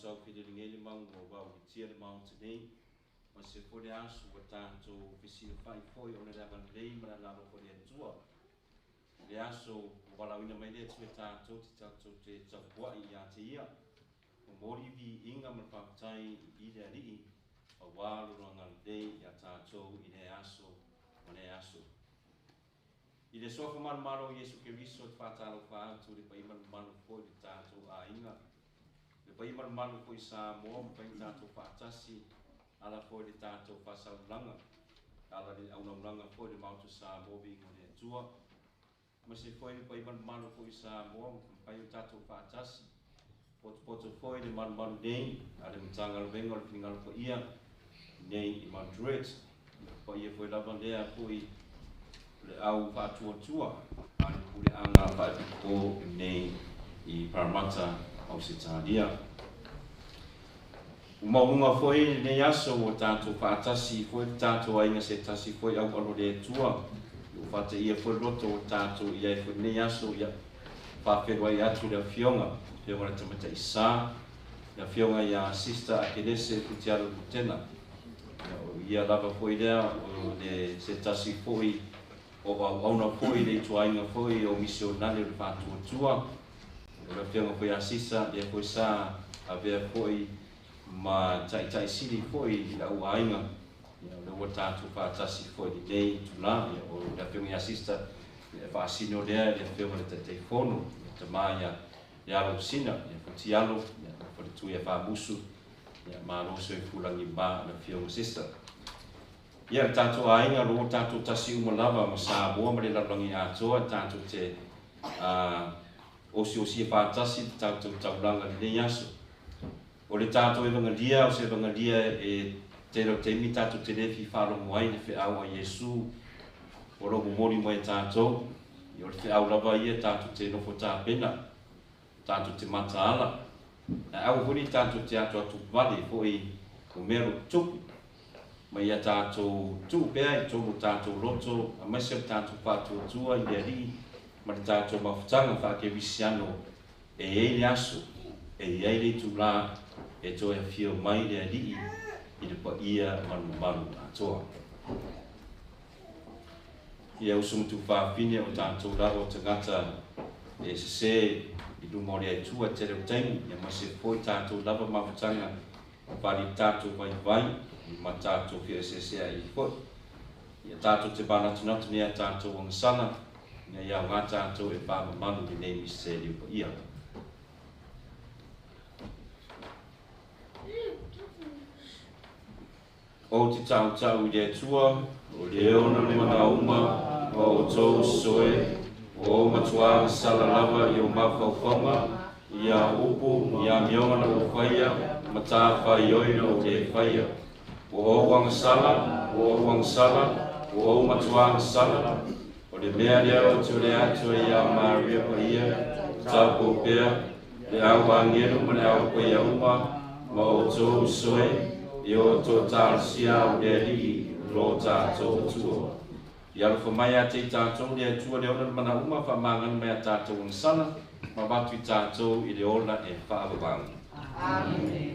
Sau fidelingeli mau wa tia le mau tene ma se fole asu wa tanto fisina fai foi ona da ban lei ma la ro fole tua le asu wala wina mai le tue tanto te tapua ia te ia o mori vi inga ma patai i le ali a walu ro ngal dei ia tanto i le asu o le asu i le sofa man malo Yesu Keristo fatalo fa tu le pai man malo foi tanto a inga pai mar malu foi Samoan pai tato fatasi ala foi de tato fasaulanga ala de aulanga foi de Maota Samoa bi ngone tua mas se foi pai mar malu foi Samoan pai tato fatasi pot foi de mar malu dei ala mtanga bengal final ko ia nei i Druitt pai foi la bandera foi le au fatu tua ala pule anga fa ko nei i PARRAMATTA au se tadia. Maunga foi ne yaso o tanto fatasi foi tanto ainga se tasi foi au alo le tua. O fata ia foi loto o tanto ia foi ne yaso ia fa ferwa ia tu le fionga. Le ora tamata isa. Le fionga ia sister EKALESIA kutiaro tena. Ia lava foi le o le se tasi foi o auna foi le tuainga foi o misionale o fatu tua. O fionga foi asisa ia foi sa avea foi ma tai sili foi la uainga le wata tu fa tasi foi di dei tula o la fionga asista fa sino le fionga le telefono te maya ya lo sina ya futialo ya for tu ya fa musu ya ma lo so fulangi ba la fionga sister ya tanto ainga lo tanto tasi umlava ma sa bo ma le la longi a to tanto te osi fa tasi tanto taulanga le yaso o le tato e vangalia o se vangalia e te lo temi tato te lefi wharo moai ne whiau a Yesu o rogo mori moe tato i o le whiau lava ia tato te nofo tāpena tato te mata ala na au huni tato te ato atu vale fo i o mero tupu ma ia tato tu pea i tomo tato loto a maise tato pato tua i le ri ma le tato mafutanga whake visiano e eile aso e eile tu la e toi fio mai le ali i le pa ia manu atoa. Ia usum tu whawhine o tātou raro tangata e se i lumore ai tua te reo taimu ia ma se foi tātou lava mawhatanga whari tātou vai i ma tātou fia se ai foi. Ia tātou te bana tunatu nea tātou wangasana ia ia ngā tātou e whama manu i nei se liu pa ia. O te tau i le tua, o le ona le manauma, o tau soe, o matua sala lava i o mawhauwhanga, i a upu, i a mionga na o whaia, mata whai oi o te whaia. O wangasala, o matua sala, o le mea lea o te ole atu i a maria pa ia, tau pēr, le au angeru ma le au koia uma, ma o tau soe, i o tō tāsia o le li lo tātou tua. I alfa mai a te tātou le tua le ona mana uma wha mangan mai a tātou ang sana, ma watu i tātou i le ola e whaavavang. Amen.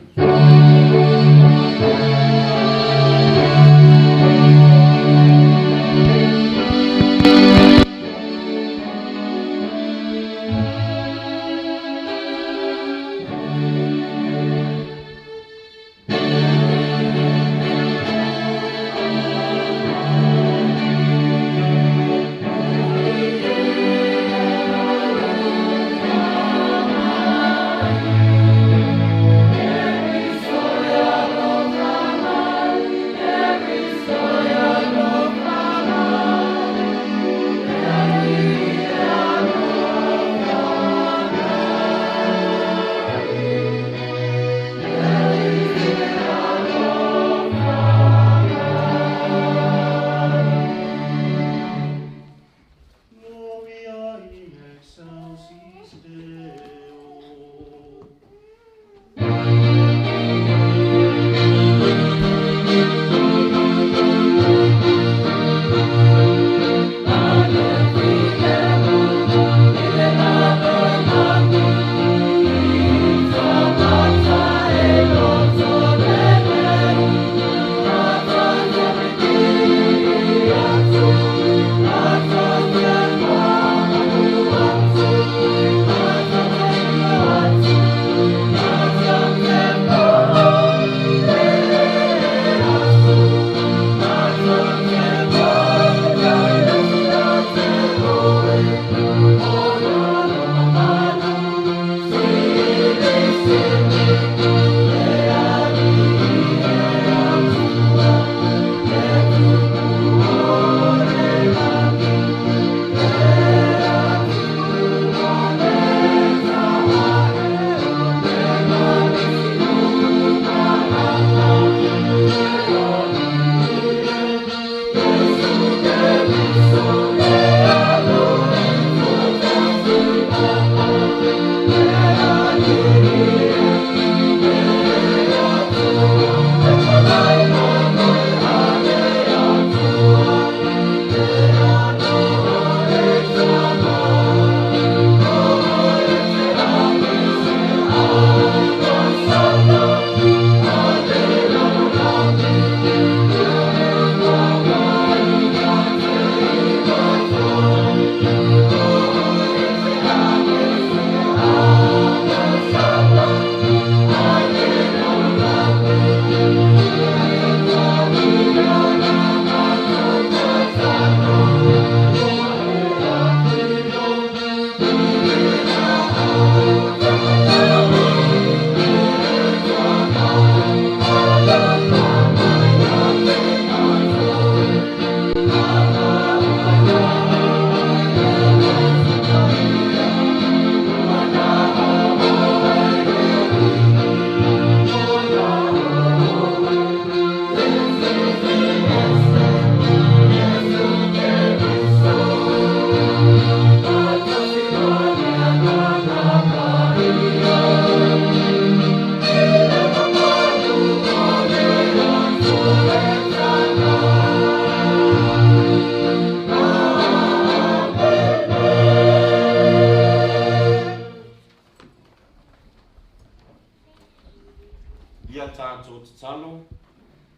tātou te talo,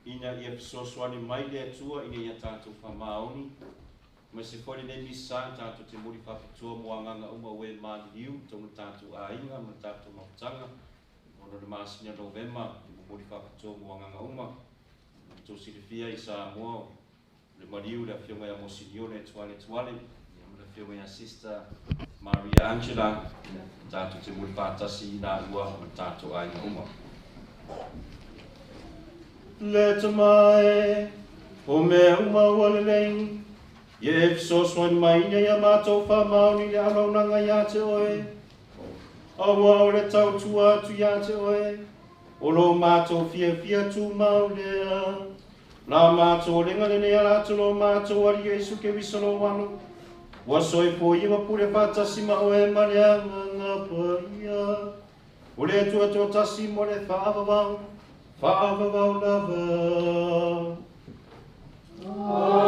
ina ia pisosoani mai le atua, ina ia tātou whamaoni. Ma se fwere ne misa tātou te muri whapitua moanganga uma ue māliu, tonu tātou ainga, ma tātou mawtanga. Ono le māsina November, te muri whapitua moanganga uma. Tō sirifia i Samoa, le mariu le whionga ya Monsignore tuale. Le whionga ya Sister Maria Angela, tātou te muri whatasi nā ua, ma tātou ainga uma. Le tamae, o mea uma waleleng, ye fisoswani maina ya mātou whamaoni le alaunanga ya te oe. Awa o le tau tua atu ya te oe, o lo mātou fia tu mau lea. La mātou renga le nea lato lo mātou ari Yesu ke visalo wano. Wasoi po inga pure whatasi ma oe mareanga ngā paia. O le tua tasi mo le whaavavau. Father of our lover. Amen.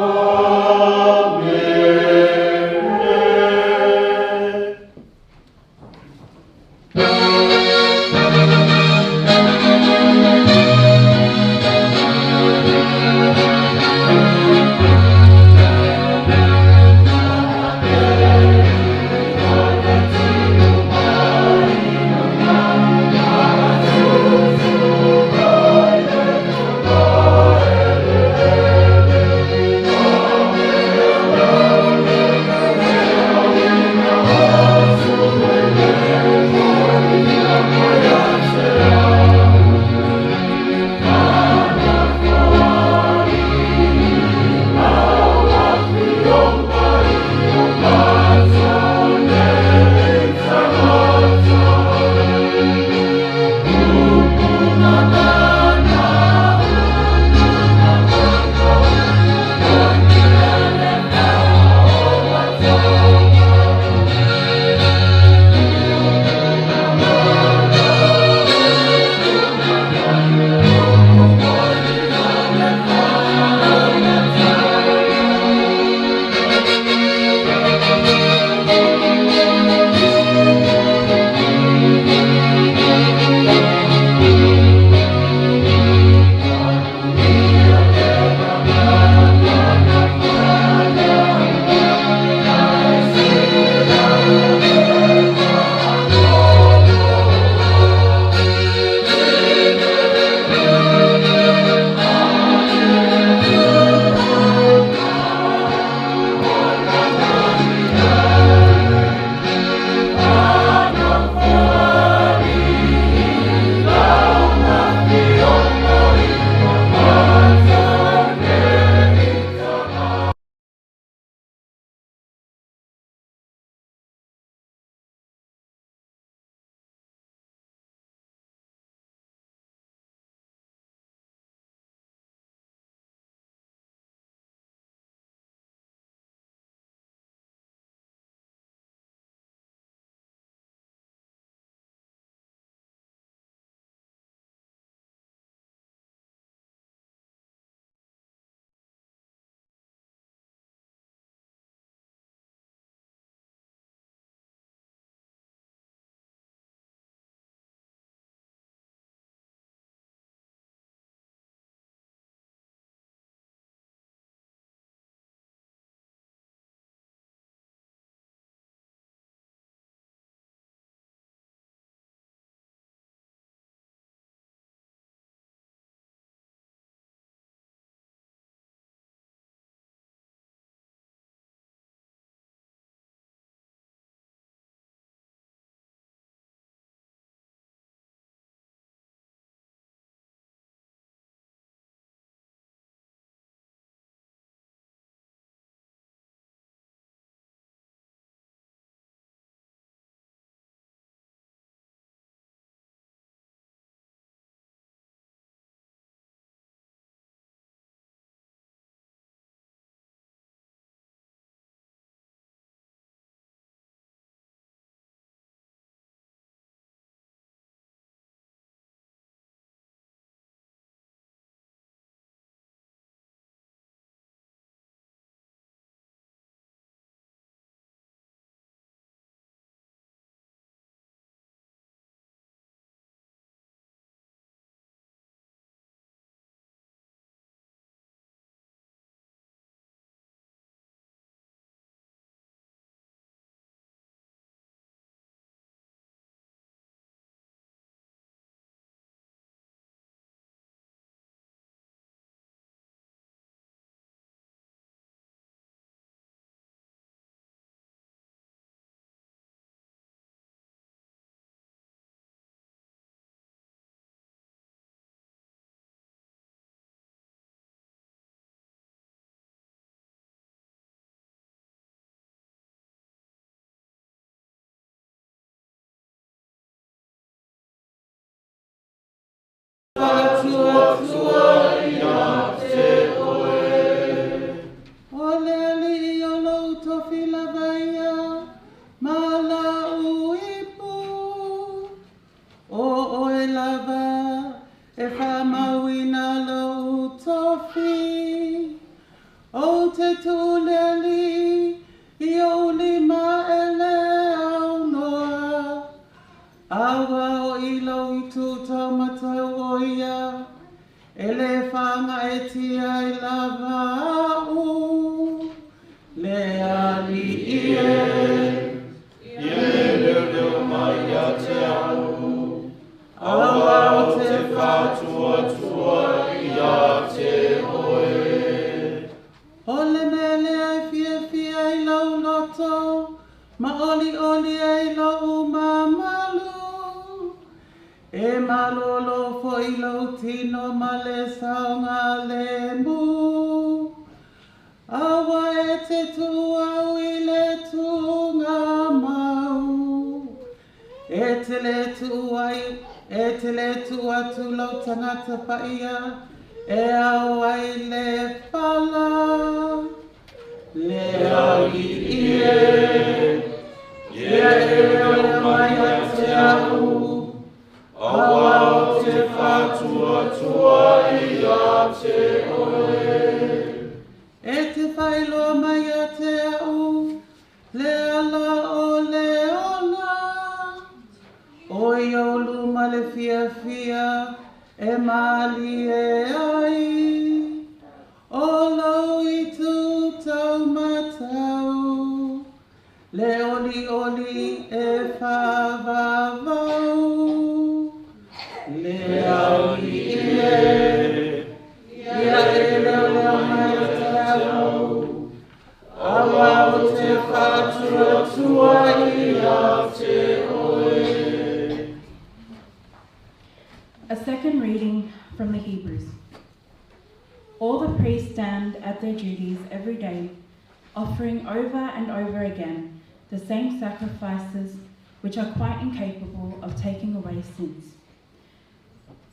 Amen. Awa o ilo I tu tau matau o ia, e le whanga e tia I lava au, le ali ie, Ie leo mai a te au, awa o te whātua tua I a te oe. Ole mele ai fia fia I lau loto, ma oli oli ai lau mamalu. E malolo fo I lau tino ma le saunga le mu. Awa e te tua I le tunga mau. E te le tua tu lau tangata paia. E awa I le pala, le ali ie, leo mai a te au, awa o te whātua tua I a te oe. E te whailoa mai a te au, le ala o le ona, o I olu ma le fia fia, e mali e ai, o lau I tu tau matau, le oli oli e whavavau, le ali ie, ia e leo mai a te au, awa o te whātua tua I a te oe. A second reading from the Hebrews. All the priests stand at their duties every day, offering over and over again the same sacrifices which are quite incapable of taking away sins.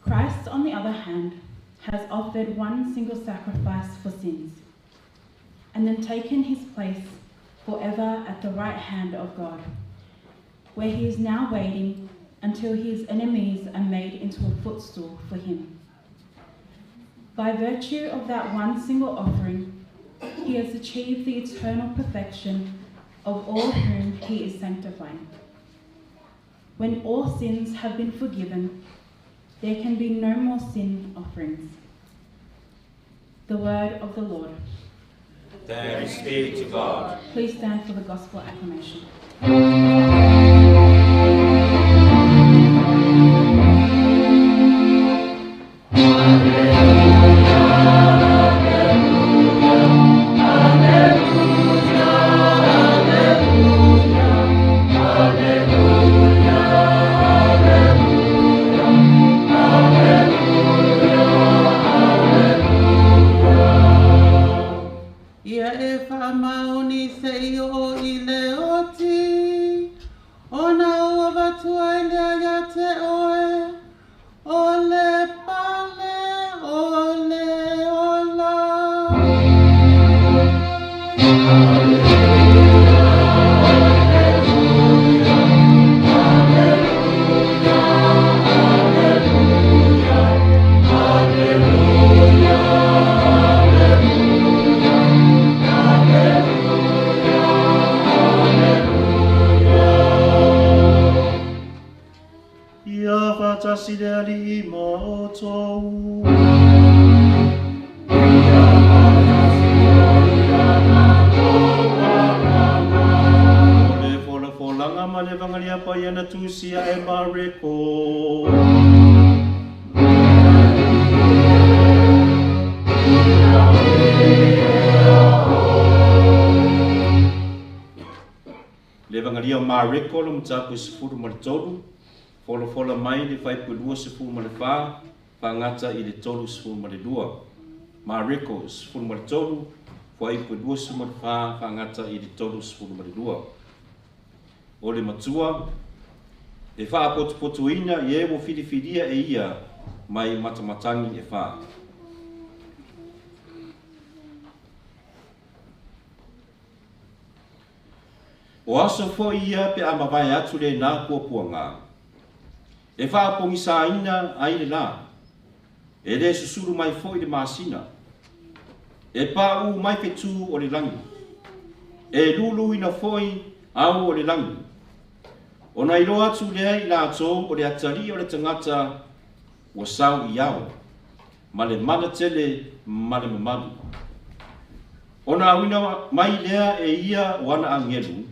Christ, on the other hand, has offered one single sacrifice for sins, and then taken his place forever at the right hand of God, where he is now waiting until his enemies are made into a footstool for him. By virtue of that one single offering, he has achieved the eternal perfection of all whom he is sanctifying. When all sins have been forgiven, there can be no more sin offerings. The word of the Lord. Thanks be to God. Please stand for the gospel acclamation. Mariko lo mtapu sifuru maritolu, fola mai le fai pulua sifuru marifa, pangata I le tolu sifuru maridua. Mariko sifuru maritolu, fai pulua sifuru marifa, pangata I le tolu sifuru maridua. O le matua, e wha potu ina I wo whiriwhiria e ia mai matamatangi e wha. O aso fo ia pe amawai atu le nā kua ngā. E whaapongi sa ina aile nā. E le susuru mai fo I le masina. E pā u mai petu o le langi. E lulu ina foi au o le langi. Ona ilo atu lea I lato o le atari o le tangata ua sau I au. Ma le mana tele ma le mamalu. Ona awina mai lea e ia wana angelu.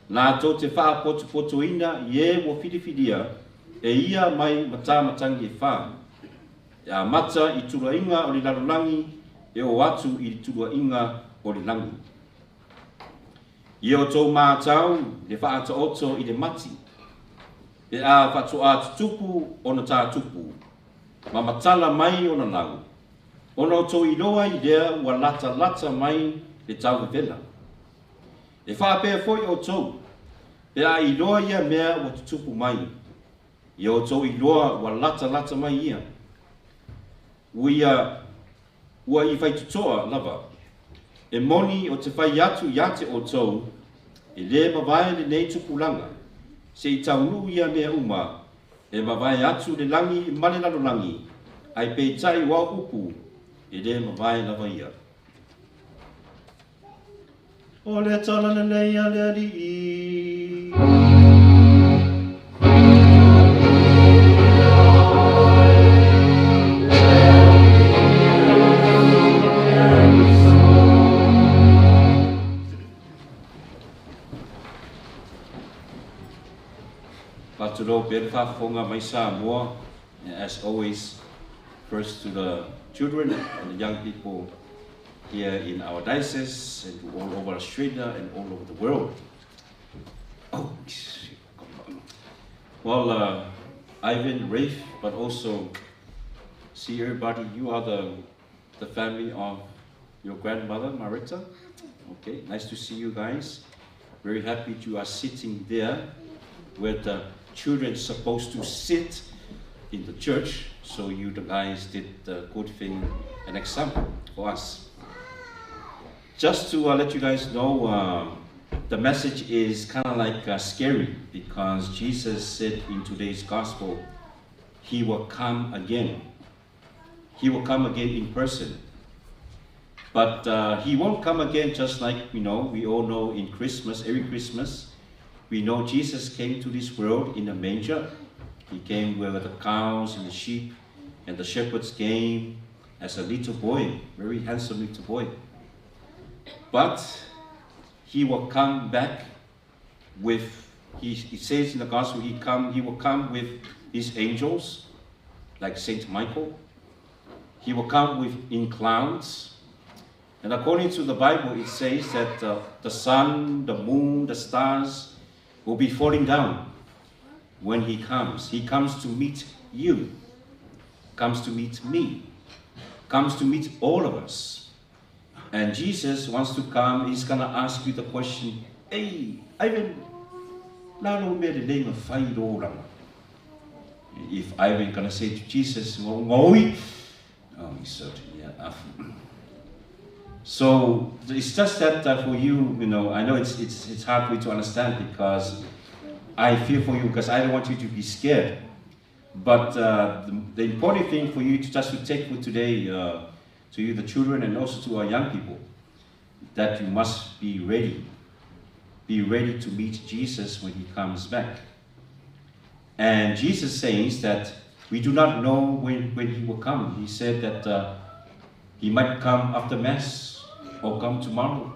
Lato te wha poto ina ye wa fidifidia e ia mai matangi e wha. Ya mata I tura inga o le lalulangi e o atu I tura inga o le langi. Ia o tau mātau le wha ata oto I le mati. E a whatu a tutupu o na tā tupu. Ma matala mai o na lau. Ona o tau iloa I lea ua lata mai le tau vela. E wha pēr foi o tau. E a iloa ia mea ua tutupu mai. Ia o tau iloa ua lata mai ia. Ua I whai tutoa lava. E moni o te whai atu iate o tau. E le mawai le nei tupulanga. Se I taunu ia mea uma. E mawai atu le langi male lalo langi. Ai peitai wa upu. E le mawai lava ia. O le tala na nei a le ari. Paturo berfa fonga mai Samoa, as always, first to the children and the young people here in our diocese and all over Australia and all over the world. Oh, well, Ivan, Rafe, but also see everybody. You are the family of your grandmother, Marita. Okay, nice to see you guys. Very happy you are sitting there where the children supposed to sit in the church. So you the guys did the good thing, an example for us. Just to let you guys know, the message is kind of like scary because Jesus said in today's gospel, He will come again. He will come again in person. But He won't come again just like, we all know in Christmas, every Christmas, we know Jesus came to this world in a manger. He came where the cows and the sheep and the shepherds came as a little boy, very handsome little boy. But He will come back with, he says in the gospel, He will come with His angels, like Saint Michael. He will come in clouds. And according to the Bible, it says that the sun, the moon, the stars will be falling down when He comes. He comes to meet you, comes to meet me, comes to meet all of us. And Jesus wants to come. He's going to ask you the question, hey, Ivan, if Ivan going to say to Jesus, oh, he's certainly, yeah. So it's just that for you, I know it's hard for you to understand because I feel for you because I don't want you to be scared. But the important thing for you to take for today, to you, the children, and also to our young people, that you must be ready. Be ready to meet Jesus when He comes back. And Jesus says that we do not know when He will come. He said that He might come after Mass, or come tomorrow,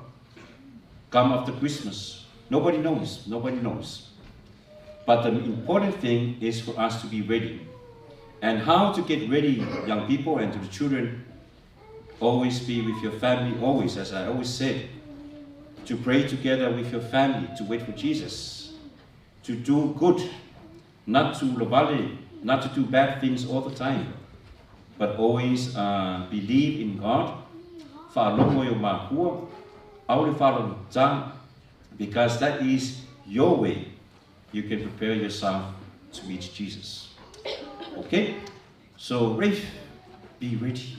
come after Christmas. Nobody knows. Nobody knows. But the important thing is for us to be ready. And how to get ready, young people, and to the children, always be with your family, always, as I always said, to pray together with your family, to wait for Jesus, to do good, not to lobale, not to do bad things all the time, but always believe in God, because that is your way. You can prepare yourself to meet Jesus. Okay? So, Rafe, be ready.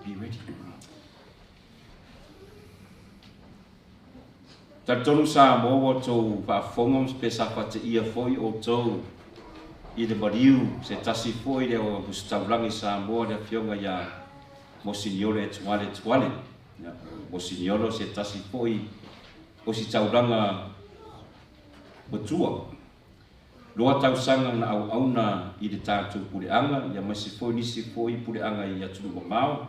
Be ready. Tatonu sa mo to pa fongom spesa pa te ia foi o to I le mariu se tasi foi le o gustavlangi sa mo le fionga ya Monsignore tuale. Monsignore se tasi foi o si taulanga matua. loa tausanga na au-auna i le tātou puleanga, ia masi foi nisi foi puleanga i atu mamao.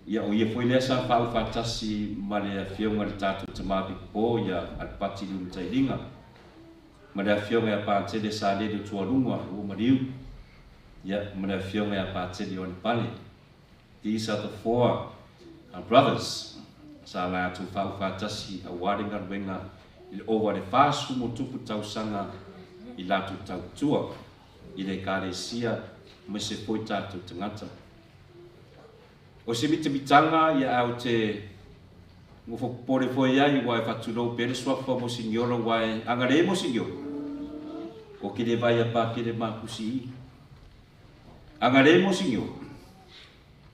Ia o ia foi lea sa whau whatasi ma lea whionga le tātou tamapi po ia alpati liu tailinga. Ma lea whionga ia pātele sa lele tuarunga o mariu. Ia ma lea whionga ia pātele o ni pale. These are the four brothers. Sa la atu whau whatasi a waringa wenga i le owa le whāsu mo tupu tausanga i lātou tautua. I le EKALESIA me se foi tātou tangata. O se mitanga ia au te ngofo pore foi ai wai fatulo pere swafa mo signoro wai angare mo signoro. O ke le vai apa ke le makusi. Angare mo signoro.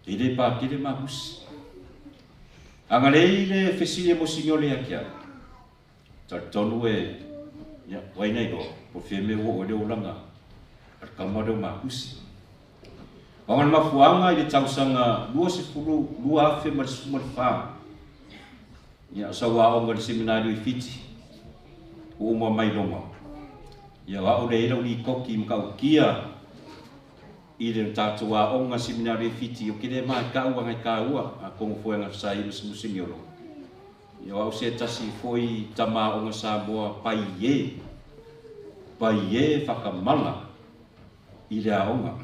E le pa ke le makusi. Angare le fesile mo signoro ia kia. Tartonu e ya wai nei go po feme wo o le olanga. Ar kamado makusi. Wangan mafuanga i le tausanga lua afe ma le suma le wha. Ia sawa o le seminario i fiti. O uma mai longa. Ia wao le ira uni koki mkau kia. I le tātou a onga seminario i fiti. O kere maa ka ua ngai ka ua. A kongo fuenga sa i musi musingi olo. Ia wao se tasi foi tama onga Samoa pai ye. Pai ye whakamala. I le a onga.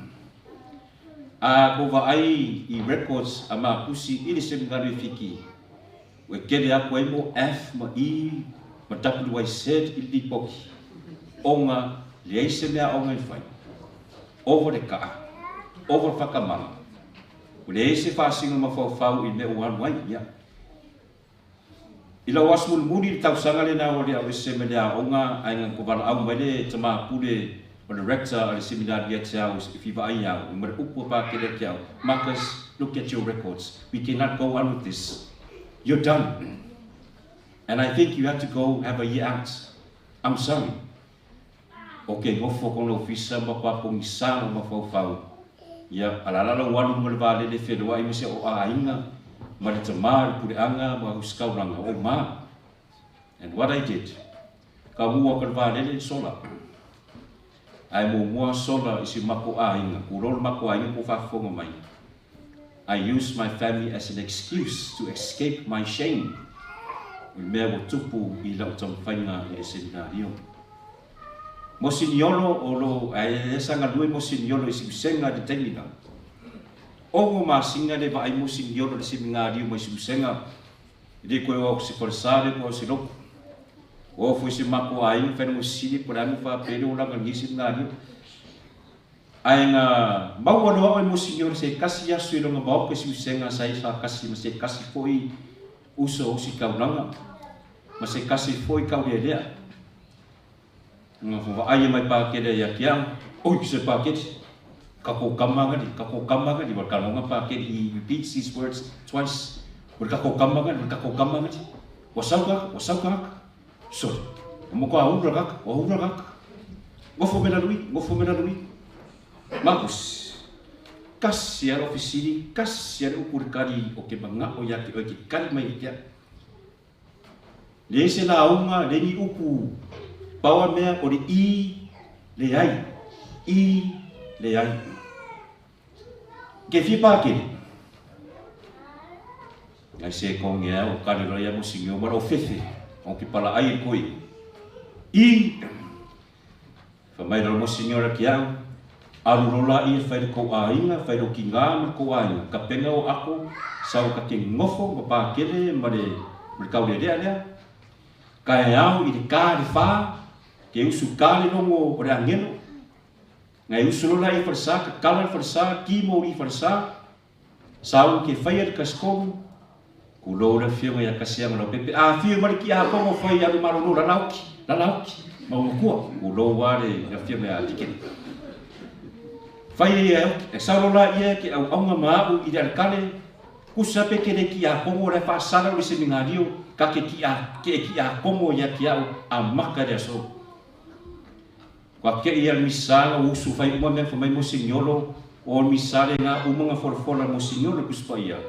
A kova ai i records a makusi i le seminario fiki. We kere aku ai mo F ma I ma WZ i li poki. Onga le eise mea onga i whai. Over de kaa. Over whakamanga. O le eise whaasinga ma whau i me uan wai ia. I lau asmul muni i tausanga le na o le au ese me lea onga ai ngan kovana au mele te maa pule o le rector o le seminari at house, if you've ai au, umar upo pa kere ki au. Marcus, look at your records. We cannot go on with this. You're done. And I think you have to go have a year out. I'm sorry. Okay, ngofo kono ofisa ma pa pongisa ma fau. Ya, alala wanu mo le vale le fedwa I mese o ainga, ma le tamar pureanga ma uskauranga o ma. And what I did, ka mua ka vale le sola. Ai mo mua sola isi mako ainga, kurol mako ainga ko fafonga mai. I used my family as an excuse to escape my shame. O mea mo tupu I lau tamwhainga I le seminario. Mo siniolo o lo, ai sanga lue mo siniolo isi usenga de tenginga. O ma singa le vai mo siniolo le seminario mo isi usenga. Ile koe o se forsare ko se loko. O foi se mako ai fa no sili por anu fa pero la ngisi ngario ai nga mau no mo senhor se kasi ya suilo nga mau ke si senga sai sa kasi se kasi foi uso o si kaunanga ma se kasi foi kaulelea nga fa ai mai pa ke ya kiam oi se pa ke kako kamanga di wa kalonga pa ke he repeats these words twice wa kako kamanga di wasauka sorry, mo ko aun ragak, Ngofo mena lui. Marcus. Kasiar ofisiri, kasiar ukur kari o ke manga o yaki o ke kari mai kia. Le se la aunga le ni upu. Pawa mea o le I le ai. Ke fipa ke. Ai se kongea o kari roya mo singio mara o fefe. O ki pala ai koi. I fa mai ro mo senhora ki au. Arurola I fai ko ainga, fai ro ki ngā ko ainga. Ka penga o ako sau ka ke ngofo ma pa kele ma le kau le lea. Ka e au I le ka le fa ke usu ka le longo o le angelo. Ngai usu lola I farsa ka kala farsa ki mo I farsa. Sau ke fai al kaskomu. Kulo na fio ya kasia ngalo pepe a fio mari ki a pongo foi ya maro no la lauki mau ko kulo ware ya fio ya tiket fai ya e sarola ia ki au anga mau I dal kale kusape ke ki a pongo re fa sala o seminario ka ke ki a pongo ya ki a maka de so kwa ke ia misala usu fai mo me fai mo signolo o misale na umunga forfola mo signolo kuspaia.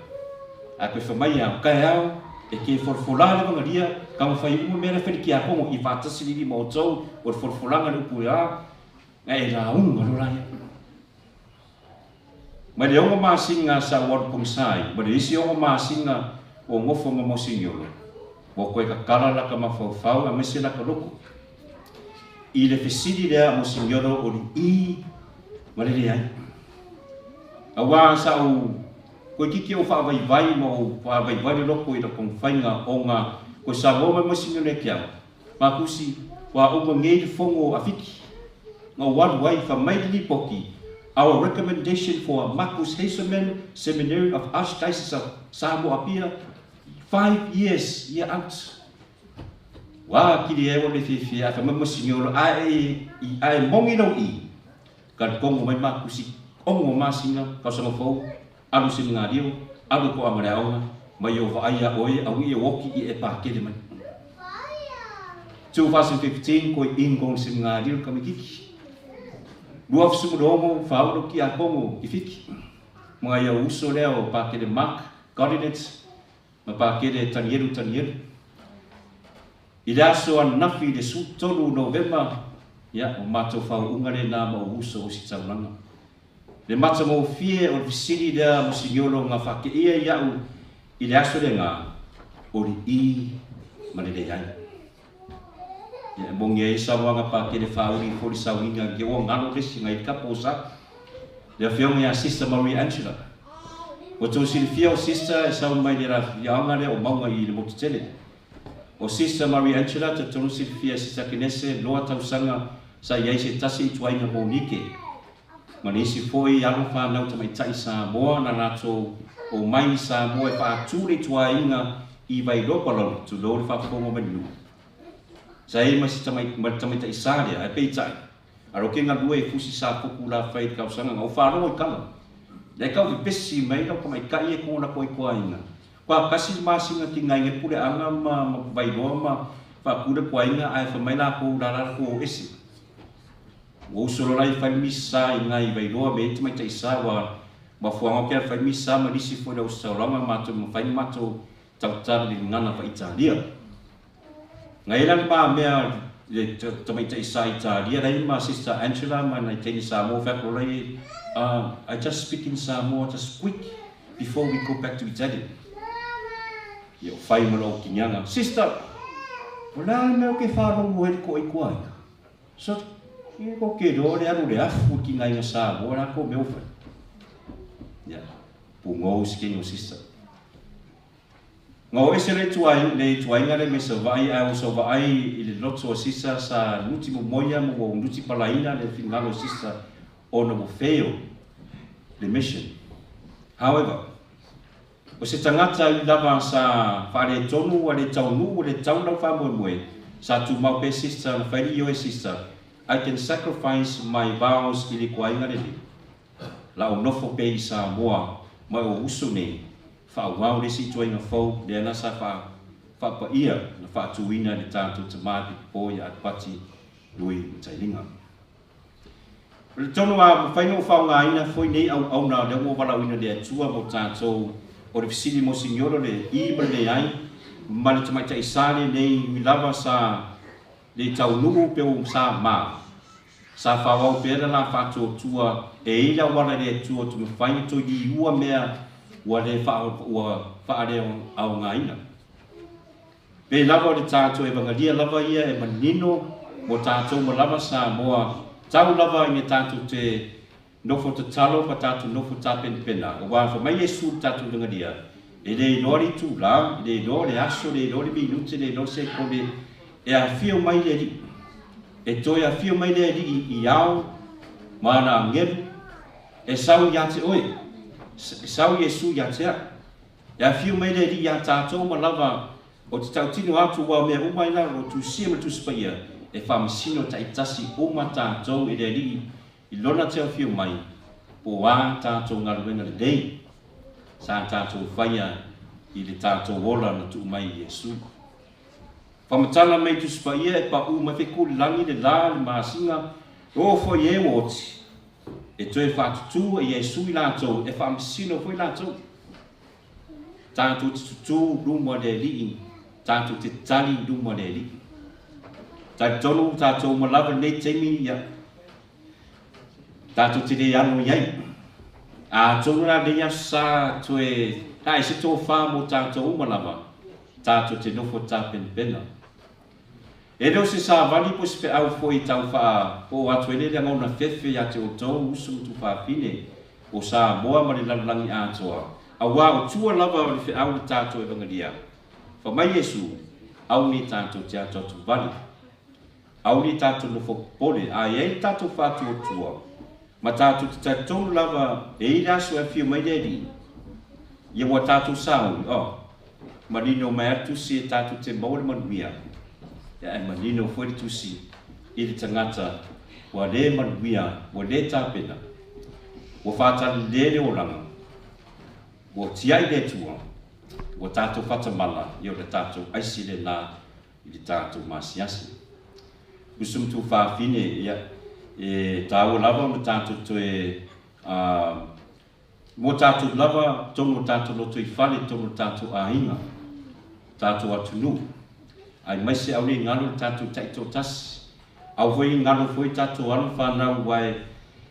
A koe whamai au kai au, e ke forfolale nga dia ka fai u mera fe ki ako I fata sili mo tso o forfolanga lu puya ngai la un lo la ma le o ma singa sa war pung sai ma le isi o ma singa o ngofo mo singolo o ko ka kala la ka ma fau a mesi la ka loko I le fesidi le mo singolo o I ma le ai awa sa o ko kiki o fa vai mo fa vai loko I kong fainga o nga ko sa mo mo singolo kia ma kusi wa o ngei fongo afiki nga wadu wai fa mai li poki. Our recommendation for Marcus Hazelman Seminary of Archdiocese of Samoa Apia 5 years out. Wa kiri e wole fifi a fa mo singolo ai mongi no I. Kan kongo mai Marcus ongo masinga ka so fo alu singa dio alu ko amare auna mai o va ia oi au I woki I e pa kele mai. 2015 ko ingong singa dio kamikiki. Dua fsumudomo faulo ki akongo ifiki. Mga ya uso leo pa kede mark coordinates ma pa kede tanieru. Ilaso an nafi de sutolu November ya o mato fau ungare na ma uso o sitaulanga. Le mato mo fie o visiri da mo signolo nga fake ia ya u ilaso de nga ori I malede ya. Ya bonge isa wanga pa ke de fauri for sawinga ge o ngano de singa I kaposa de fiong ya sister Maria Angela o to silfia sister sa mai de ra yanga le o manga I le motele o sister Maria Angela te to silfia sister kinese loa tausanga sa yai se tasi tuainga bonike manisi foi ya fa na mai tai sa mo na nato o mai sa mo e fa tuli tuainga I vai lokalo to lo fa ko mo menu. Saya masih tamai ta isalia ai peitai aro ke nga due fusi sa popula fai ka usanga nga ufaro o kala le ka vi pesi mai ka mai ka ie ko na koi kwainga kwa kasi masinga ki ngai nge pure anga ma vai roma fa pure kwainga ai fa mai la ko dala ko esi o solo lai fa misa ngai vai roma me tamai ta isawa ma fuanga ke fa misa ma disi fo da usalama ma to fa mato tautar di ngana fa Italia. Ngailan pa mea le tamai ta isaita dia dai ma sister Angela ma na teni Samoa fa ko lai I just speak in Samoa just quick before we go back to Italy. Yo fai malo kinyanga sister wala me ke fa ro mo ko ikuai. So I ko ke do le aru le afu ki ngai nga Samoa na ko me ofa. Ya pungo skin sister. Ngau ese le tuai ngare me savai au savai I le loto sisa sa nuti mo moya mo nuti palaina le fingalo sisa ono mo feo the mission. However, o se tangata I lava sa fare tonu o le taunu o le tauna fa mo moe sa tu mau pe sisa fai yo sisa I can sacrifice my vows I le kuai ngare le la o nofo pe sa moa ma o uso nei fa wau le situinga fo le na sa fa pa ia na fa tuina le tanto tamati po ya pati lui tailinga le tono a fa no fa nga ina foi nei au na le mo vala ina le tua mo tanto o le fisili mo signoro le I le ai ma le tamai tai sale nei mi lava sa le tau nugu pe o sa ma sa fa wau pe la fa tua e ila wala le tua tu me fa to I ua mea wa le fa ale au ngaina pe lava le tato e vangalia lava ia e manino mo tato mo lava sa moa tau lava I tato te nofo te talo pa tato nofo tapen pena o wa fa mai Yesu tato vangalia e le lori tu la le lori aso le lori minuti le lori secondi e a fio mai le di e toi a fio mai le di I au mana ngel e sau ya te oi sau Yesu ya tea ya fiu mai le ri ya tato ma lava o te tautino atu wa mea umai la o tu sia ma tu spaia e fa masino ta itasi o ma tato e le ri I lona te fiu mai po wa tato ngaruenga le dei sa tato faia I le tato wola na tu mai Yesu fa matala mai tu spaia e pa u ma fe ku langi le la le masinga o fo ye woti e toe whātutu e Yesu I lātou e whaamisino fo I lātou. tātou te tutu luma le li, tātou te tali luma le li. Tai tonu tātou malawa nei teimi ia. Tātou te le anu iai. A tonu la le ia sa toe, kai se tō whā mo tātou umalawa. Tātou te nofo tāpen pena. E reo se sa wali po se pe au foi tau wha o atu ele le ngona fefe ya te o tō usu tu whapine o sa moa ma le lalangi atoa. A wā o tua lava o le fe au le tātou e wangaria. Wha mai Yesu, au ni tātou te ato tu wali. Au ni tātou no whakapole, a iei tātou whātua tua. Ma tātou te tātou lava e i raso e whio mai redi. Ia wa tātou sauri, ma nino mai atu si e tātou te maure manuia. Ia e ma nino fwere tusi i le tangata wa le manuia, wa le tāpena. Wa whātani le o langa. Wa tiai le tua. Wa tātou whatamala i o le tātou aisi le nā i le tātou masiasi. Usum tu whawhine ia e tāua lava mo tātou toe mo tātou lava tongo tātou loto i whale tongo tātou ainga tātou atunu ai maise au le ngalo tātou taito tasi au hoi ngalo hoi tātou anu whanau wai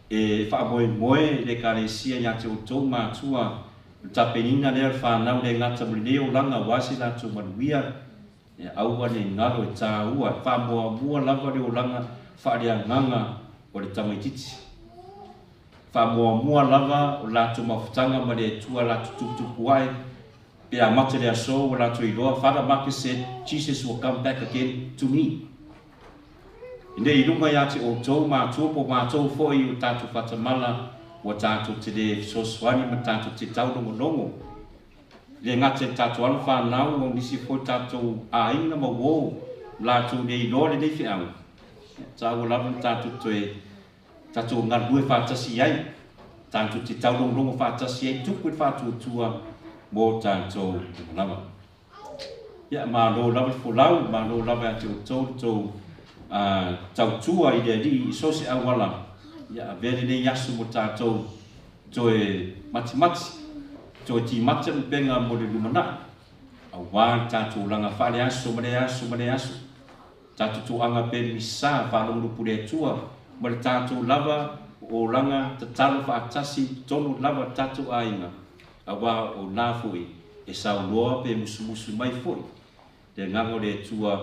e whaamoe moe le kalesia ia te o tō mātua tapenina lea whanau le ngata mrineo langa wasi tātou manuia e aua le ngalo e tā ua whamoa mua lava le o langa wharea nganga o le tamaititi. Whamoa mua lava o lato mawhutanga ma le tua lato tukutuku ai pe a mata le aso o lato iloa. Father Marcus said, Jesus will come back again to me. Ine i runga ia te o tō mātua po mātou foi o tātou whatamala o tātou te le soswani ma tātou te taunongo nongo. Le ngate tātou anu whanau o nisi fo tātou a inga ma wō lātou le iloa le neifi au. Tāua lawa tātou toe tātou ngarue whātasi ai. Tātou te taunongo whātasi ai tuku e whātua tua mō tātou lawa. Ia mā lo lawa wholau, mā lo lawa ate o tōtou tau tua i le li i sose au wala. Ia vere ne yasu mo tātou toe mati. Toi ti mata benga mo le lumana. A wā tātou langa whare aso, mare aso. Tātou tu anga pe misa whanongu pure tua. Ma le tātou lava o langa tatalo whaatasi tonu lava tātou ainga. A wā o nā fui e sao loa pe musu mai fui. Le ngango le tua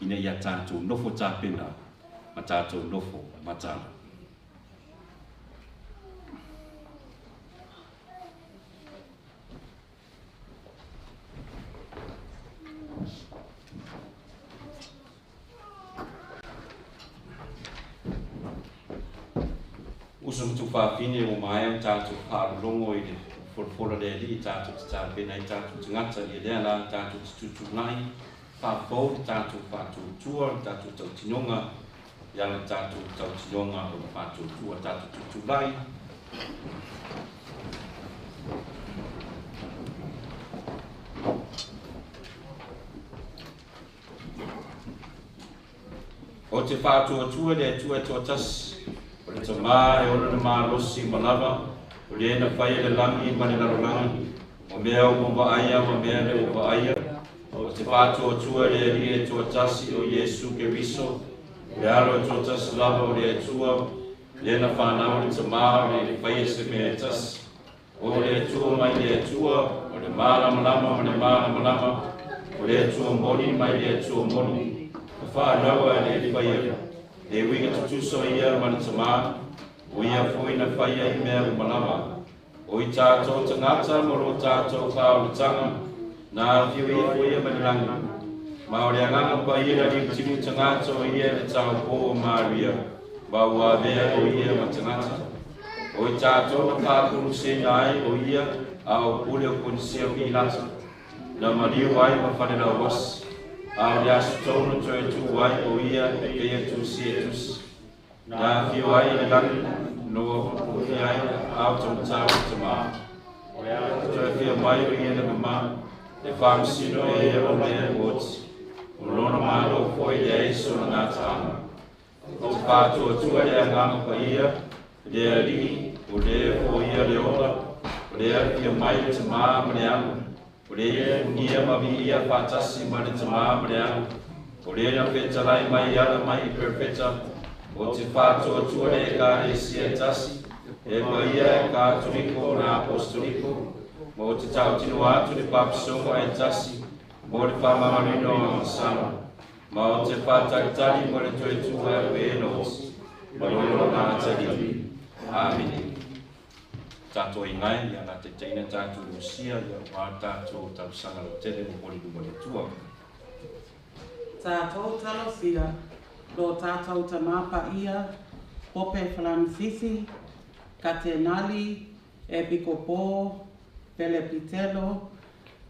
ina ia tātou nofo tāpena. Ma tātou nofo matana. Usum tu whawhine o mai tātou whaalongo i le whorwhora le li tātou te tāpena i tātou te ngata i lea la tātou te tutu nai whawhau tātou whātou tua tātou tau tinonga i ala tātou tau tinonga o whātou tua tātou tutu nai o te whātou tua le tua tasi o le tamā e ora na mālosi malawa, o le ena whaia le langi ma le larolangi, o mea o mawaaia, o mea le o waaia, o te whātua tua le ria e tuatasi o Iesu ke riso, le alo e tuatasi lava o le atua, le ena whanau le tamā o le whaia se mea tasi, o le atua mai le atua, o le mālamalama o le mālamalama, o le atua moni mai le atua moni, o whānaua le whaia, e winga tutuso ia mana tamā, o ia fwoi na whaia i mea o malama. O i tātou tangata moro tātou whaolutanga, nā whiu ia fwoi a manirangi. Ma o le anganga pa ia ni timu tangata o ia le tau po o Maria, wa ua vea o ia ma tangata. O i tātou na whākuru se nai o ia a o pule o kuniseo i lata. Na mariu ai ma whanera wasi. Au le asu tono toe tu wai o ia e pea tu si e tusi. Nā whiu ai le langi, no puhi ai au tau tau tamā. Toe whia mai o ia na mamā, le whaamisino e o mea woti. O lona mālo fwoi le eiso na ngā tāna. O te whātua tua le anganga pa ia, le ali, o le o ia le ola, o le whia mai le tamā ma le anu. Ore unia mavia patasi mare tama brea. Ore na feta lai mai ala mai perfecta. O te fato tuare EKALESIA tasi. E maia KATOLIKO na apostoliko. Mo te tau tino atu ni papisonga e tasi. Mo le whamamarino sama. Ma o te whātaritari mo le toe tua e nos. Mo le ngā tari. Amen. Tātou i ngai, ia ngā te teina tātou rusia, ia wā tātou tausanga lo tele mo poli mo le tua. Tātou talosia, lo tātou tamapa ia, pope whalanisisi, katenali, e pikopo, pele pitelo,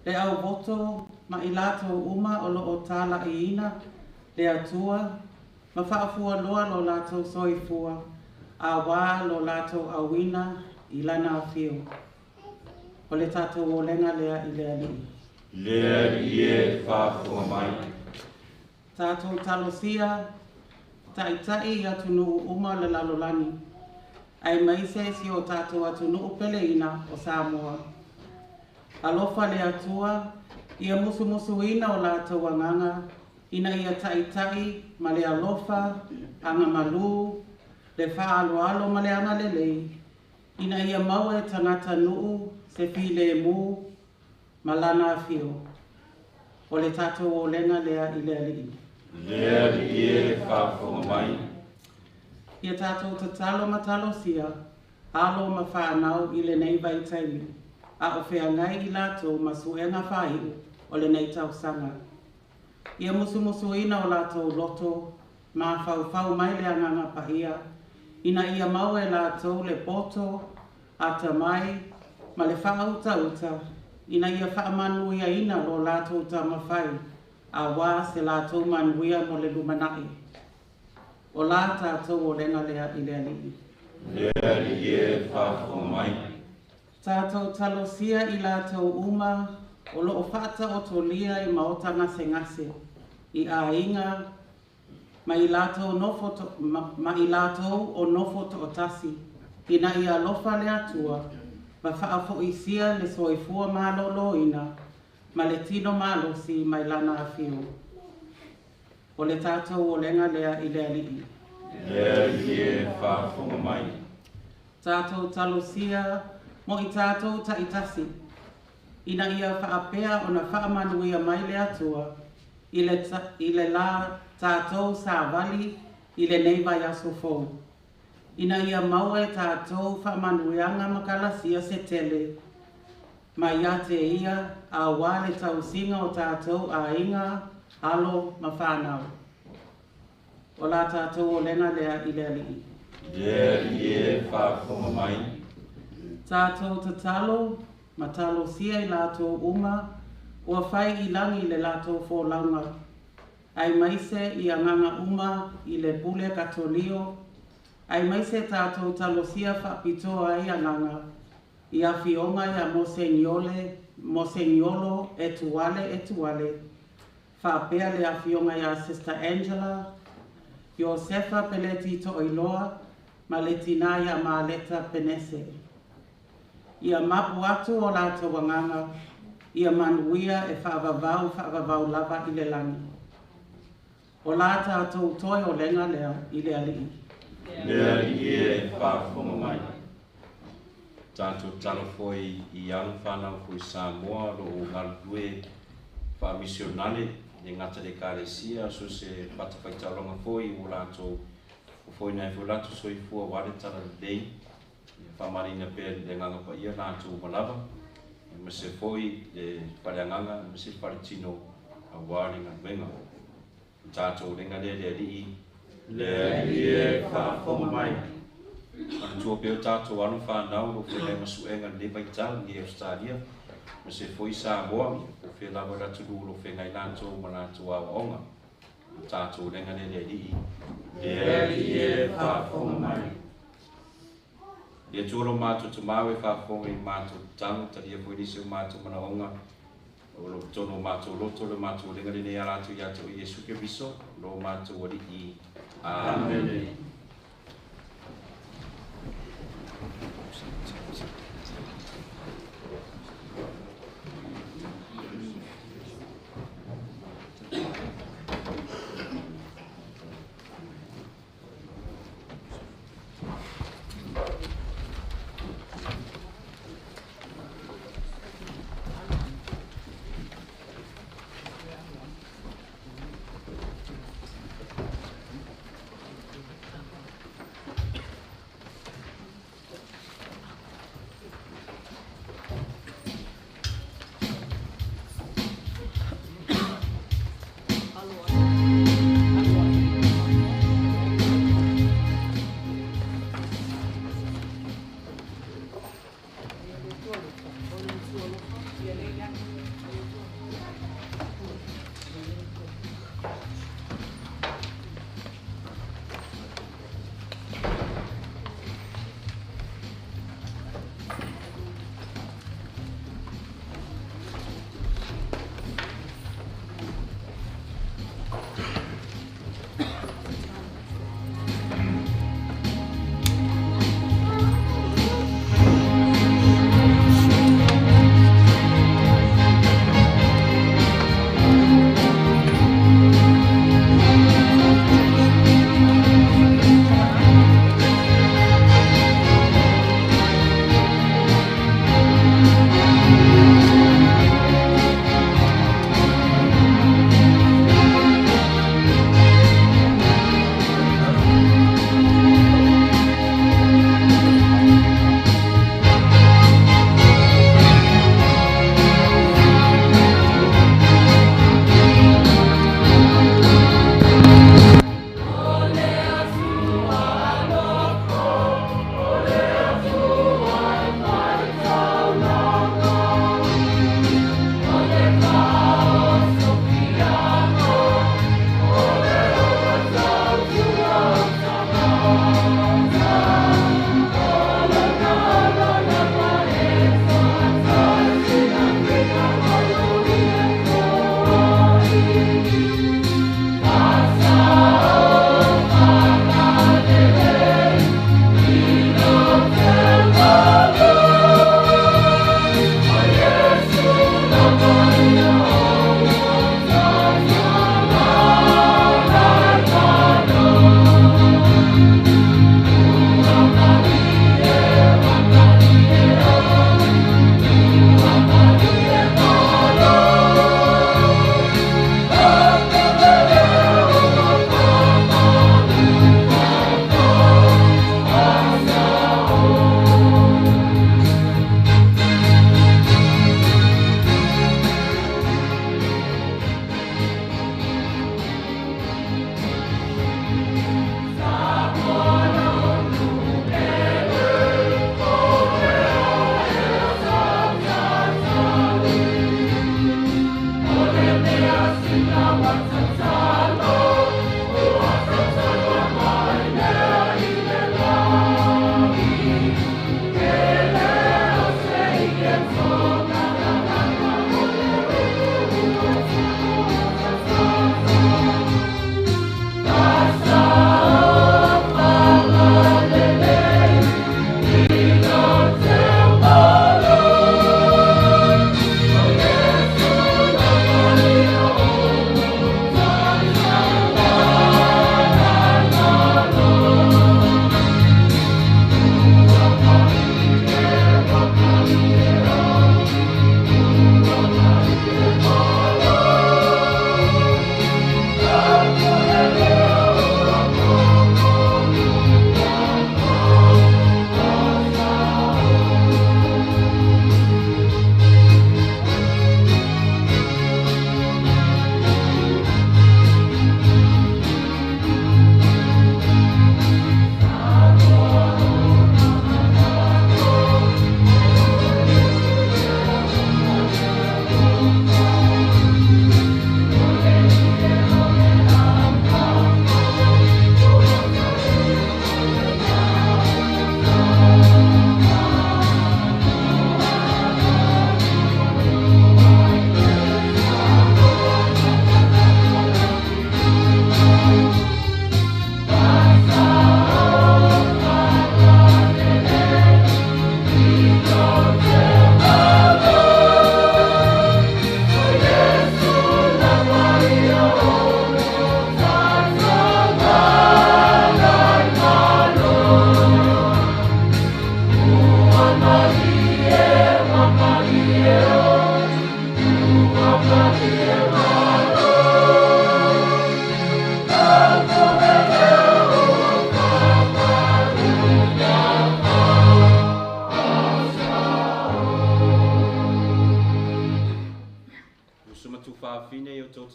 le au voto, ma i lātou uma o lo o tāla i ina, le atua, ma whaafua loa lo lātou soifua, a wā lo lātou awina, i lana a whio. O le tātou o lenga lea i lea li. Lea li e whaafua mai. Tātou talosia, tai i atunu uma le lalolani. Ai maise si o tātou atunu pele ina o Samoa. Alofa le atua, ia musu ina o lātou anganga, ina ia tai ma le alofa, anga malu, le whaaloalo ma le anga lelei, ina ia mau e tangata nuu, se pile mu, malana a whio. O le tātou o lenga lea i lea li. Lea li e whaafua mai. Ia tātou te talo matalosia, alo ma whanau i le nei vai taimi. A o whea ngai i lātou ma suenga whaiu o le nei tau sanga. Ia musu ina o lātou loto, ma whau mai le anganga pahia, ina ia mau e lātou le poto, ata mai, ma le whauta, ina ia whaamanuia ina lo lātou ta mawhai, a wā se lātou manuia mo le lumanai. O lā tātou o lenga lea i lea li. Lea li e whaafua mai. Tātou talosia i lātou uma, o lo o whata o tolia i Maota ngase, i a inga, ma i lātou o nofo to o tasi, ina i alofa le atua, ma whaafo i sia le soifua malolo ina, ma le tino malosi mai lana a whio. O le tātou o lenga lea i lea li. Lea li e whaafua mai. Tātou talosia, mo i tātou ta itasi. Ina ia whaapea o na whaamanuia mai le atua, i le la tātou sāwali, i le neiva yaso fōu. Ina ia maua e tātou whaamanuianga makalasia se tele, ma ia te ia a wale tau singa o tātou a inga, alo ma whanau. O la tātou o lenga lea i lea li. Lea li e whaafua mai. Tātou te talo, ma talo sia i lātou uma, ua whai i langi le lātou fōlaunga. Ai maise i anganga uma i le pule katolio, ai maise tātou talo sia whapitoa i anganga, i a fionga i a Moseniolo e tuale, whapea le a fionga i a Sister Angela, Josefa peleti to oiloa, ma le tina i a Maleta penese. Ia mapu atu o lātou wanganga, ia manuia e whaavavau lava i le langi. O la tātou toi o lenga lea i lea li. Lea li e whaafua mai. Tātou talo foi i ang whanau foi Samoa ro o ngalue whaamisionale ne ngata le EKALESIA so se patawhaitalonga foi o lātou o foi nai foi lātou soifua wale tala lei. Whamarina pe le nganga pa ia lātou malawa. Ma se foi le pareanganga, ma se paretino a wāre ngā wenga. Tātou renga le li. Lea li e whaafua mai. Ana tua peo tātou anu whanau o whenei masuenga le vaital ni Australia. Ma se foi Samoa, o whenau ratu lulu whenei lātou ma lātou awa onga. Tātou renga le li. Lea li e whaafua mai. Ia tuolo mātou tu mawe whaafua i mātou tangu, taria fwoi nisi o mātou mana onga. O lo tono mātou loto, lo mātou renga le a lātou i atou i Jesu Kristo, lo mātou wari i. Amen.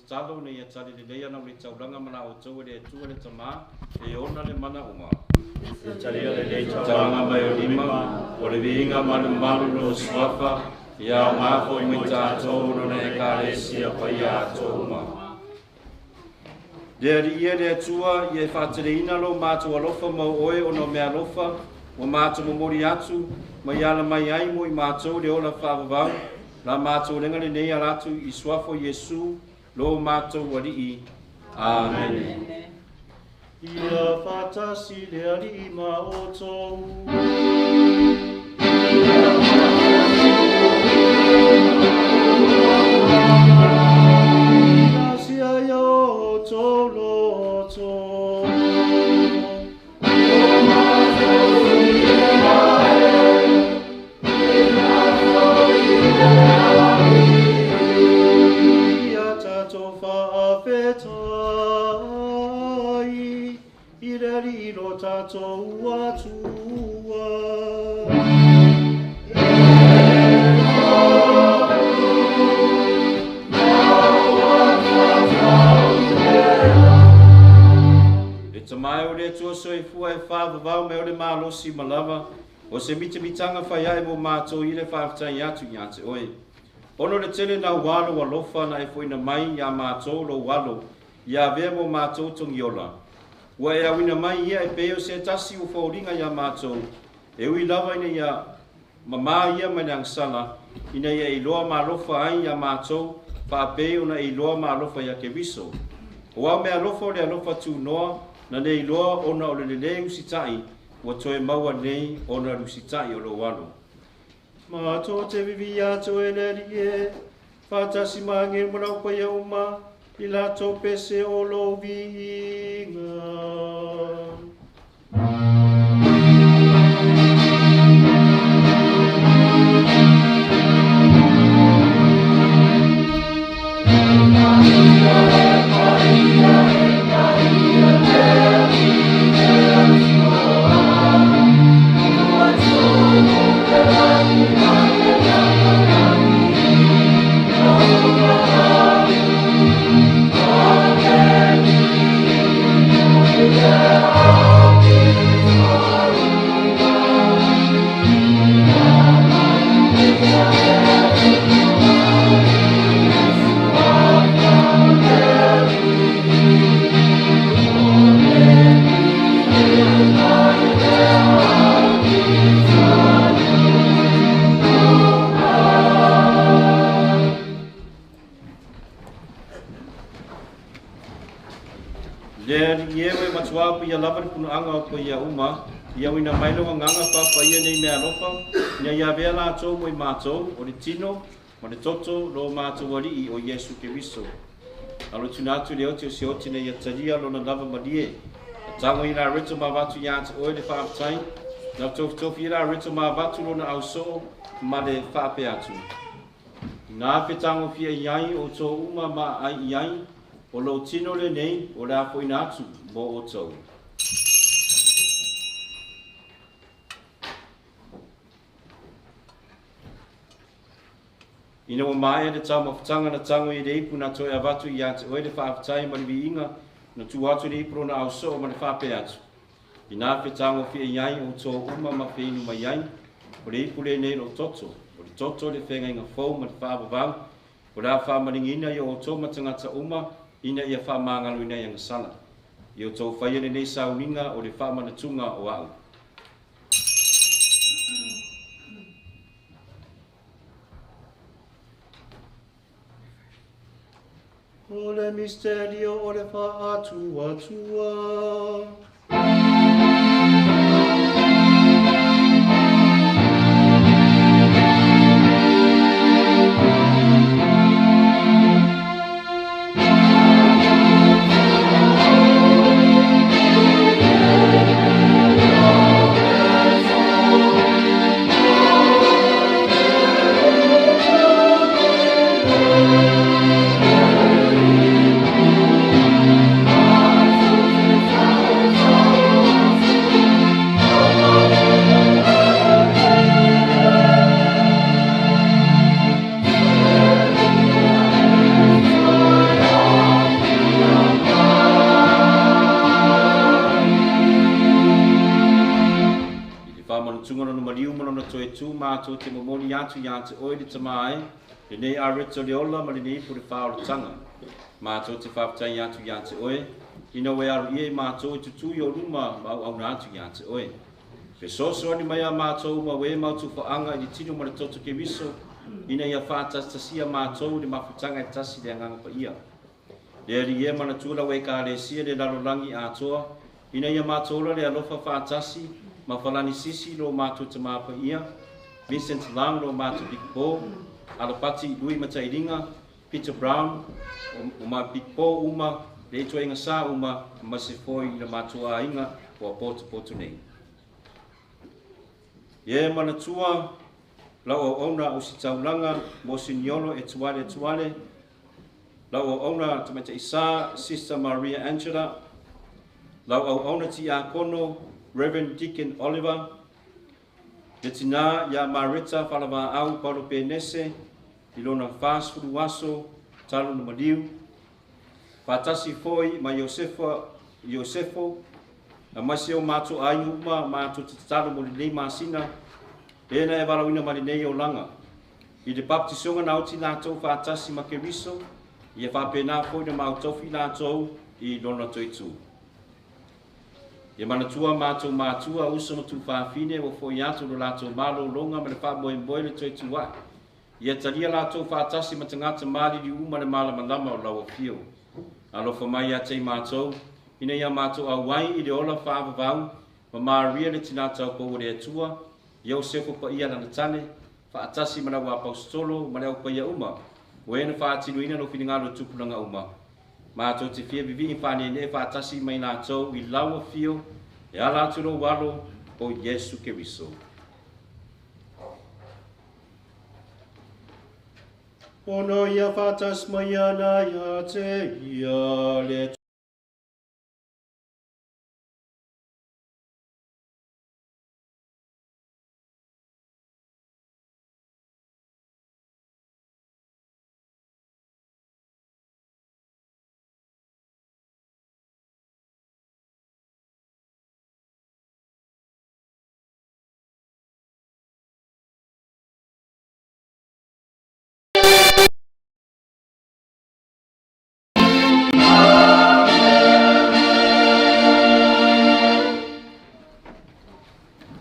talo ne ia tali le leia na le tauranga mana o tau le tua le tama e ona le mana uma. Talia le tauranga mai o lima, o le viinga manu manu no swafa, ia o ngafo i mi tātou no na ekalesia pa ia tōma. Dea li ia le tua ia whātere ina lo mātua alofa mau oe o no mea alofa, o mātua momori atu, mai ala mai ai mo i mātua le ola whāwawau, la mātua lenga le nei alatu i swafo Yesu, lo mātua wari i. Amen. Ia whātasi le alima o tōu. Nasia ia o tōu lo tōu. Ia tato whaawetai, I re riro tatou atua. Le tamai o le tua soifua e whāwawau me o le mālosi malawa, o se mitamitanga whaiai mo mātou I le whaawatai atu I ate oe. Ono le tele na walo alofa na e foina mai ia mātou lo walo, ia vea mo mātou tongiola. Ua e awina mai ia e peo se tasi u whauringa ia mātou, e ui lava ina ia mama ia mai nangsala, ina ia iloa mālofa ai ia mātou, whaapeo na iloa mālofa ia ke viso. Ua me alofa o le alofa tu noa, na ne iloa ona o le le usitai, ua toe maua nei ona usitai o lo walo. Mātou te vivi ato e le rie, whātasi mange mwana upa ia uma, I lato pese o lo Viiga. Ia lava ni punu anga o po ia uma, ia wina mailo nganga papa ia nei mea lofa, ia vea la tō mo I mātou, o le tino, o le toto, lo mātou wari I o Yesu Keriso. Alo tunatu le oti o se oti nei ataria lo na lava marie, a tango I la rito ma vatu ia ate oe le whaapatai, na tofi I la rito ma vatu lo na au so, ma le whaape atu. Nā petango fia iai o tō uma ma ai iai, o lo tino le nei, o le afo ina atu, mo o tau. Ina o mai le tau mawhatanga na tango I le ipu na toi avatu I ate oe le whaapatai ma le Viiga na tu atu le ipu na au so ma le whaape atu. Ina petango fia iai o tō uma ma whinu mai iai, o le ipu le nei lo toto, o le toto le whenga inga fau ma le whaapavau, o le a whaamaningina I o tō matangata uma, ina ia whaamangalo ina ia ngasala. I o tō whaia le nei sauninga o le whaamanatunga o au. O le misterio o le whaatua. Oh whamantunga no mariu mana na toe tu mātou te momoni atu i ate oi le tamae, le nei areto le ola ma le nei pure whaoratanga. Mātou te whaptai atu i ate oi, ina we aru ie mātou tutu i o ruma ma au atu i ate oi. Pe soso ani mai a mātou ma we mautu whaanga i tino ma le toto ke wiso, ina ia whātastasia mātou le mafutanga i tasi le anganga pa ia. Le ari ie mana tula we EKALESIA le lalolangi atoa, ina ia mātou le alofa whātasi, ma falani sisi lo mātou te māpa ia, Vincent Lang lo mātou Pikpo, Alapati Lui Matairinga, Peter Brown, o ma Pikpo uma, le ito inga sa uma, ma se foi i le mātou a inga, o a poto nei. Ie mana tua, lau o ona o si taulanga, mo siniolo e tuale, lau o ona te meta isa, Sister Maria Angela, lau o ona ti a kono, Reverend Deacon Oliver, le tina ya Marita Falava au Paulo Penese, ilona fas furuaso, talo no maliu, fatasi foi ma Yosefo, a masio mato ayuma, mato talo mo le masina, ena e valawina marinei o langa. I de baptisonga nauti nato fatasi makeriso, ia fapena foi na mautofi nato i lona toitu. Ia manatua matua uso no tu whawhine o foi atu lo lato malo longa ma le whamoe le toitu wa. Ia talia lato whatasi ma tangata mali li uma le malama o lau fio. Alofa mai a tei mātou, ina ia mātou au wai i le ola whaavavau, ma Maria le tinata o kou le atua, iau sefo pa ia na tane, whaatasi ma lau apostolo, ma lau pa ia uma, o ena whaatinuina no whingalo tupulanga uma. Mātou te fia vivi i whanene whaatasi mai nātou i laua fio, e ala atu no walo o Yesu Keriso. Ono ia whaatas mai ana ia te ia le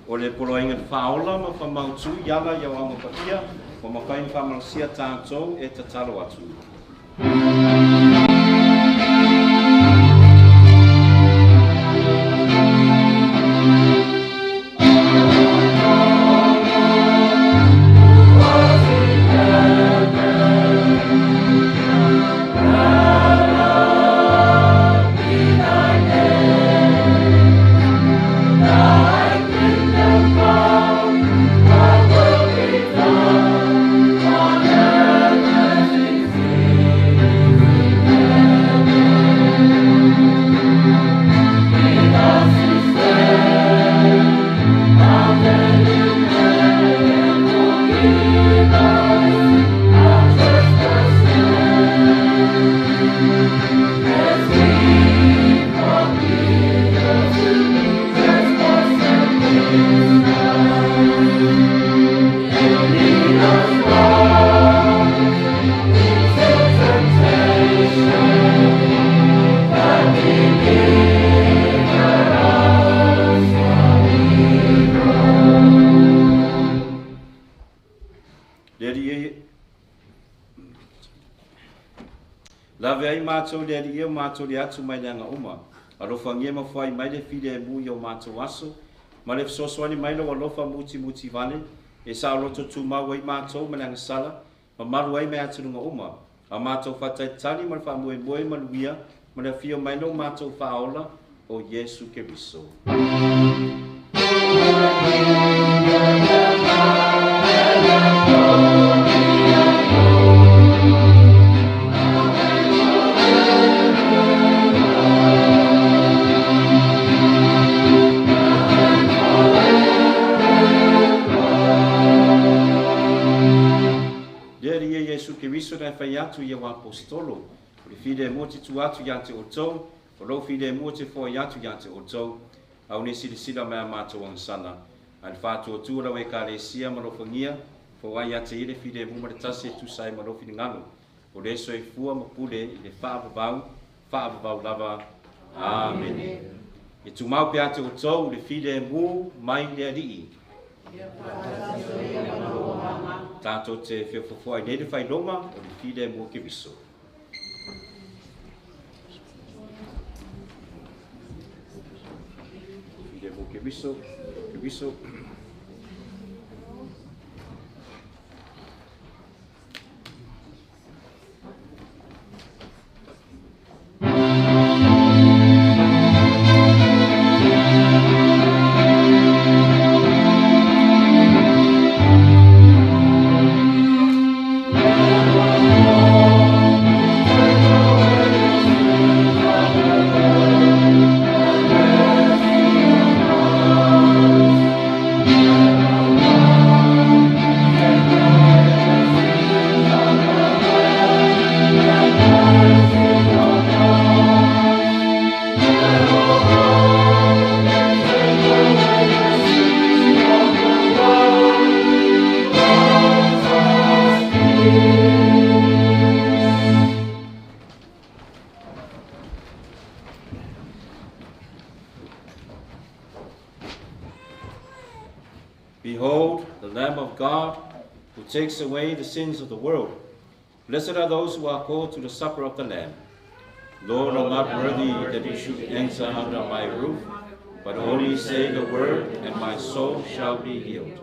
o le poloinga whaola ma whamautu iala iau anga pakia, o mawhain whamalasia tātou e tatalo atu. Lave ai mātou le ali eo mātou le atu mai le anga uma. Alofa ngie mawhai mai le fide e mui o mātou aso. Ma le fsosoani mai lo alofa muti vale. E sa aloto tu mau ai mātou ma le anga sala. Ma maru ai mai aturunga uma. A mātou whatai tali ma le whamoe maluia. Ma le fio mai lo mātou whaola o Yesu Keriso. Yesu Keriso na fai atu ia wa apostolo. Le fide mo te tu atu ia te otou, o lo fide mo te fo ia tu ia te otou. Au ne sila mai mātou ang sana. Al fatu tu ra we EKALESIA ma lo fangia fo ai ate ile fide mu ma tasi tu sai ma lo finangalo. O le so e fua ma pule i le fa bau lava. Amen. E tu mau pe ate o tau le fide mu mai le ali. Tato te whewhawhua ai nere whai loma o le fide mu ke viso. Fide mu ke viso. Behold, the Lamb of God, who takes away the sins of the world. Blessed are those who are called to the supper of the Lamb. Lord, I'm not worthy that you should enter under my roof, but only say the word, and my soul shall be healed.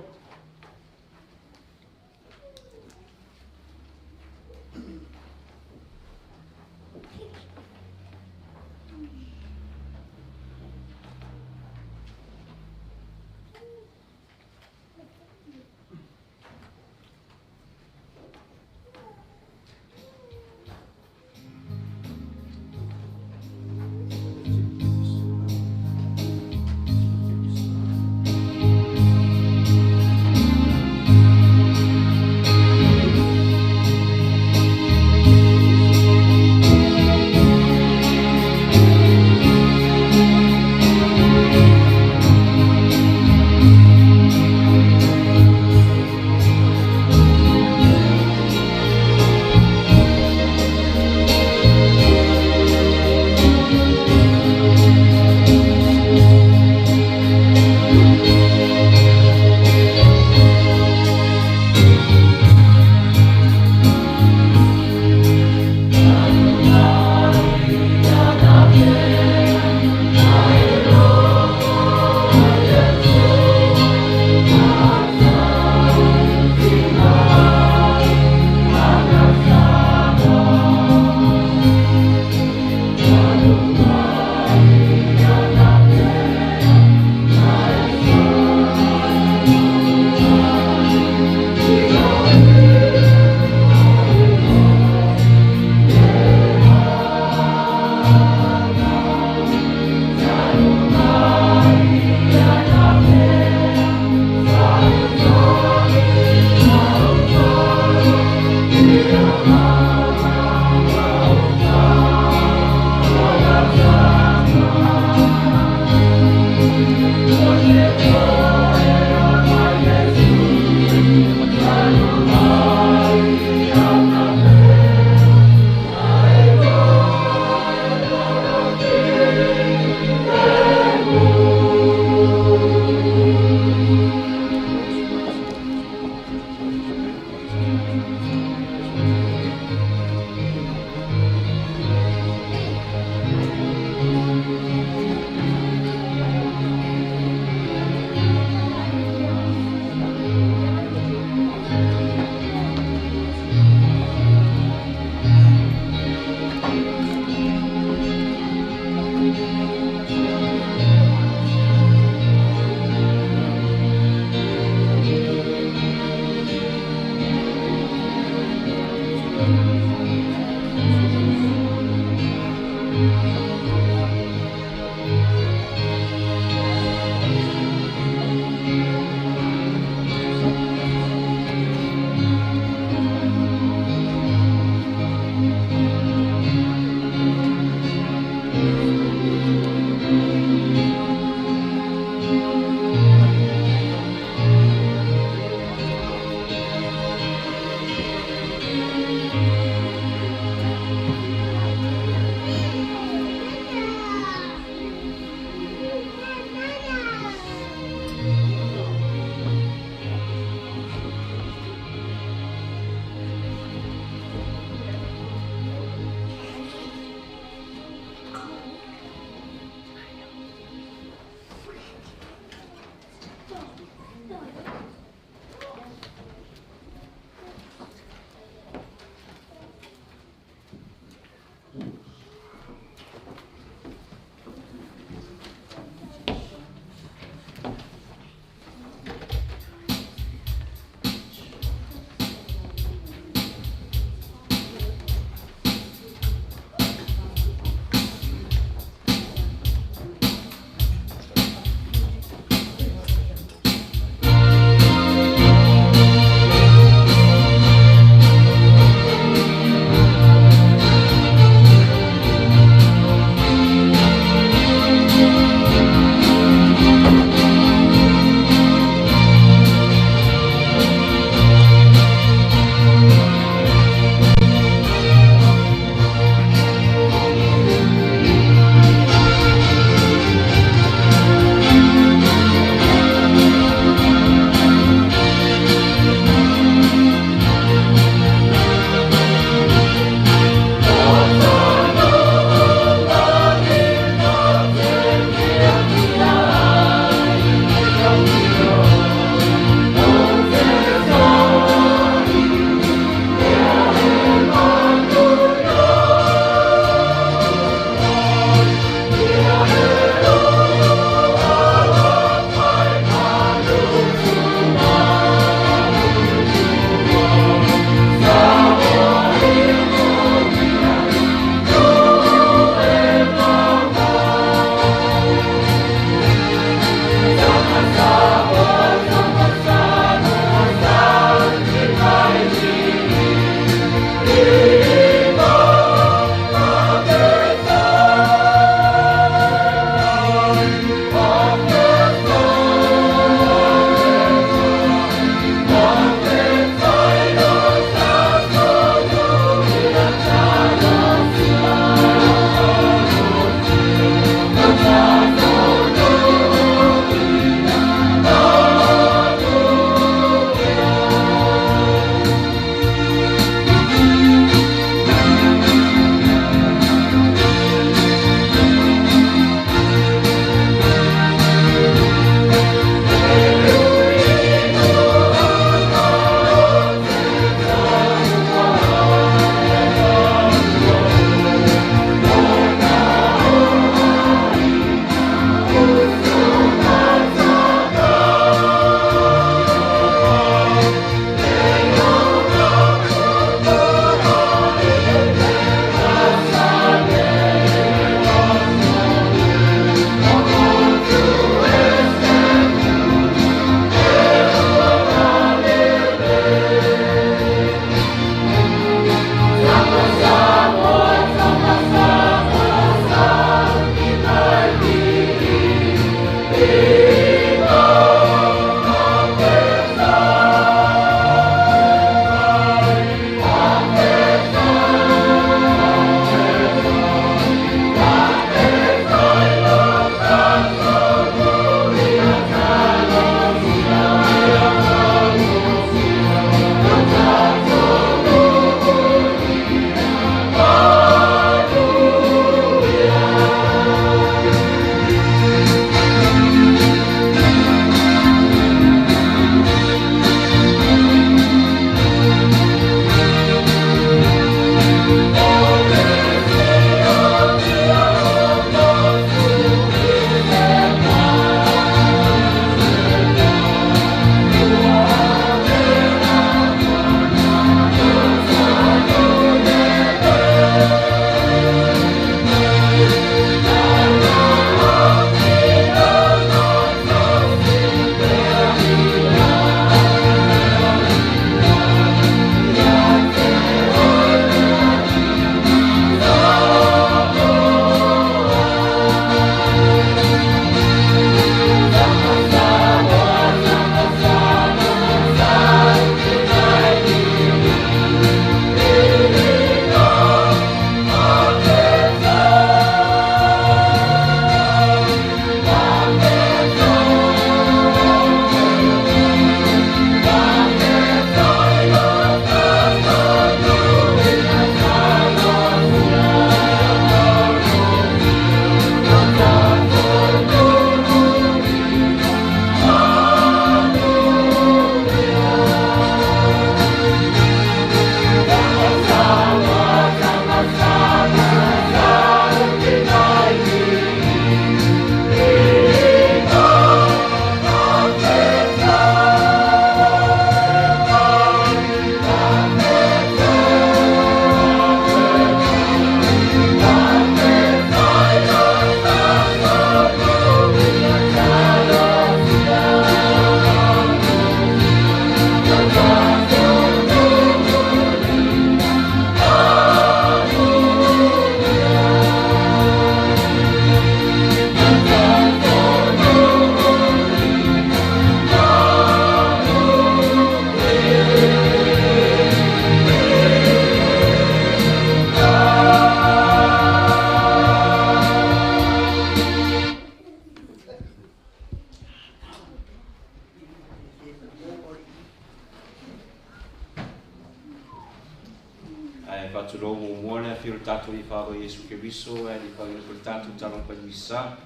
whaturo mua le whio tātou I whāro Iesu Keriso e ni whainga ko tātou talang pa misa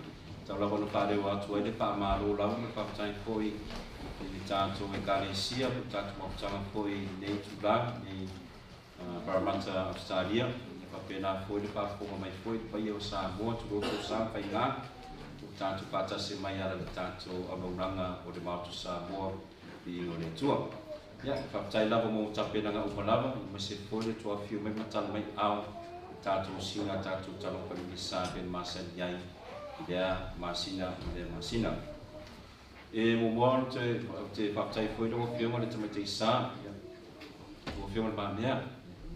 tau lawa no whāreo atu e le wha amaro lau me whakatai koi ni tātou EKALESIA ko tātou mawtanga koi nei tula ni PARRAMATTA Australia ni whapena koi le whakonga mai koi pa i o Samoa tu roto sa whainga ko tātou pātase mai ala le tātou amauranga o le Maota Samoa I o le tua. Ya, whakatai lava mo tapena ngā umalava, ma se pole tua whiu mai matala mai au, tātou singa, tātou talo pa ni sa ben masan iai, idea masina, idea masina. E mo moan te whakatai pole o whiu ma le tamate I sa, o whiu ma le mamea,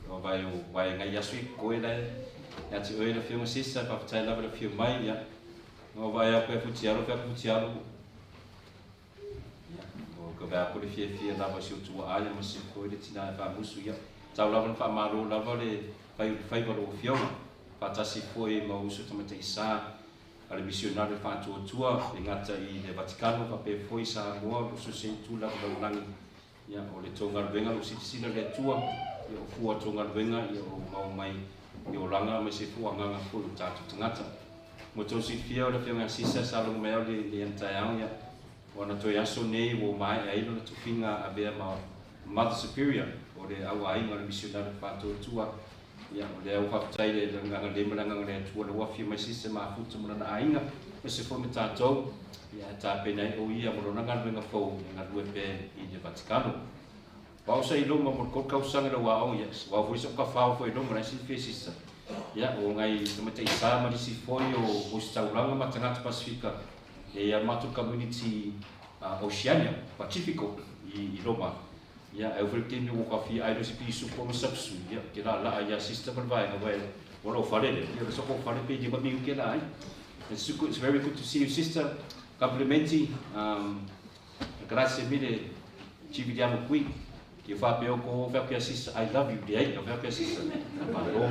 o vai ngai asui koe lai, ya te oe le whiu ma sisa, whakatai lava le whiu mai, ya, o vai a koe futialo, ko va ko le fie lava si tu aia ma se ko le tina fa musu ya tau lava fa maro lava le fai ko lo fiona fa tasi foi ma uso tamate isa ale missionario fa tua ngata I le Vaticano fa pe foi sa moa uso se tu la lang ya o le tonga venga lo sina le tua yo fu tonga venga yo mau mai yo langa me se fu anga fu tatu tangata mo to si fia le fiona sisa sa lo me le entire ya Wana toi aso nei wo mai ai no tu finga a vea ma Mother Superior o le au ai ma le missionario whātua tua ia o le au whakatai le nganga le malanga le tua le wafi mai sise ma futa mona na ainga me se fo me tātou ia tā penai o ia mo rona ngana wenga fau ngā rue pe I le Vaticano wau sa I loma mo ko kausanga le wao yes wau fo isa ka whao fo I loma na si fe sisa ia o ngai tamate isa ma si foi o stauranga ma tangata Pasifika e a matu community Oceania Pacifico I Roma ia e ufere tini o kafi ai si pisu ko mo sapsu ia ke la ia sister vai no well wala farele ia so ko fare pe di ba mi ke la ai it's very good to see you sister complimenti grazie mille ci vediamo qui che fa pe ko fa pe sister I love you dei fa pe sister ma lo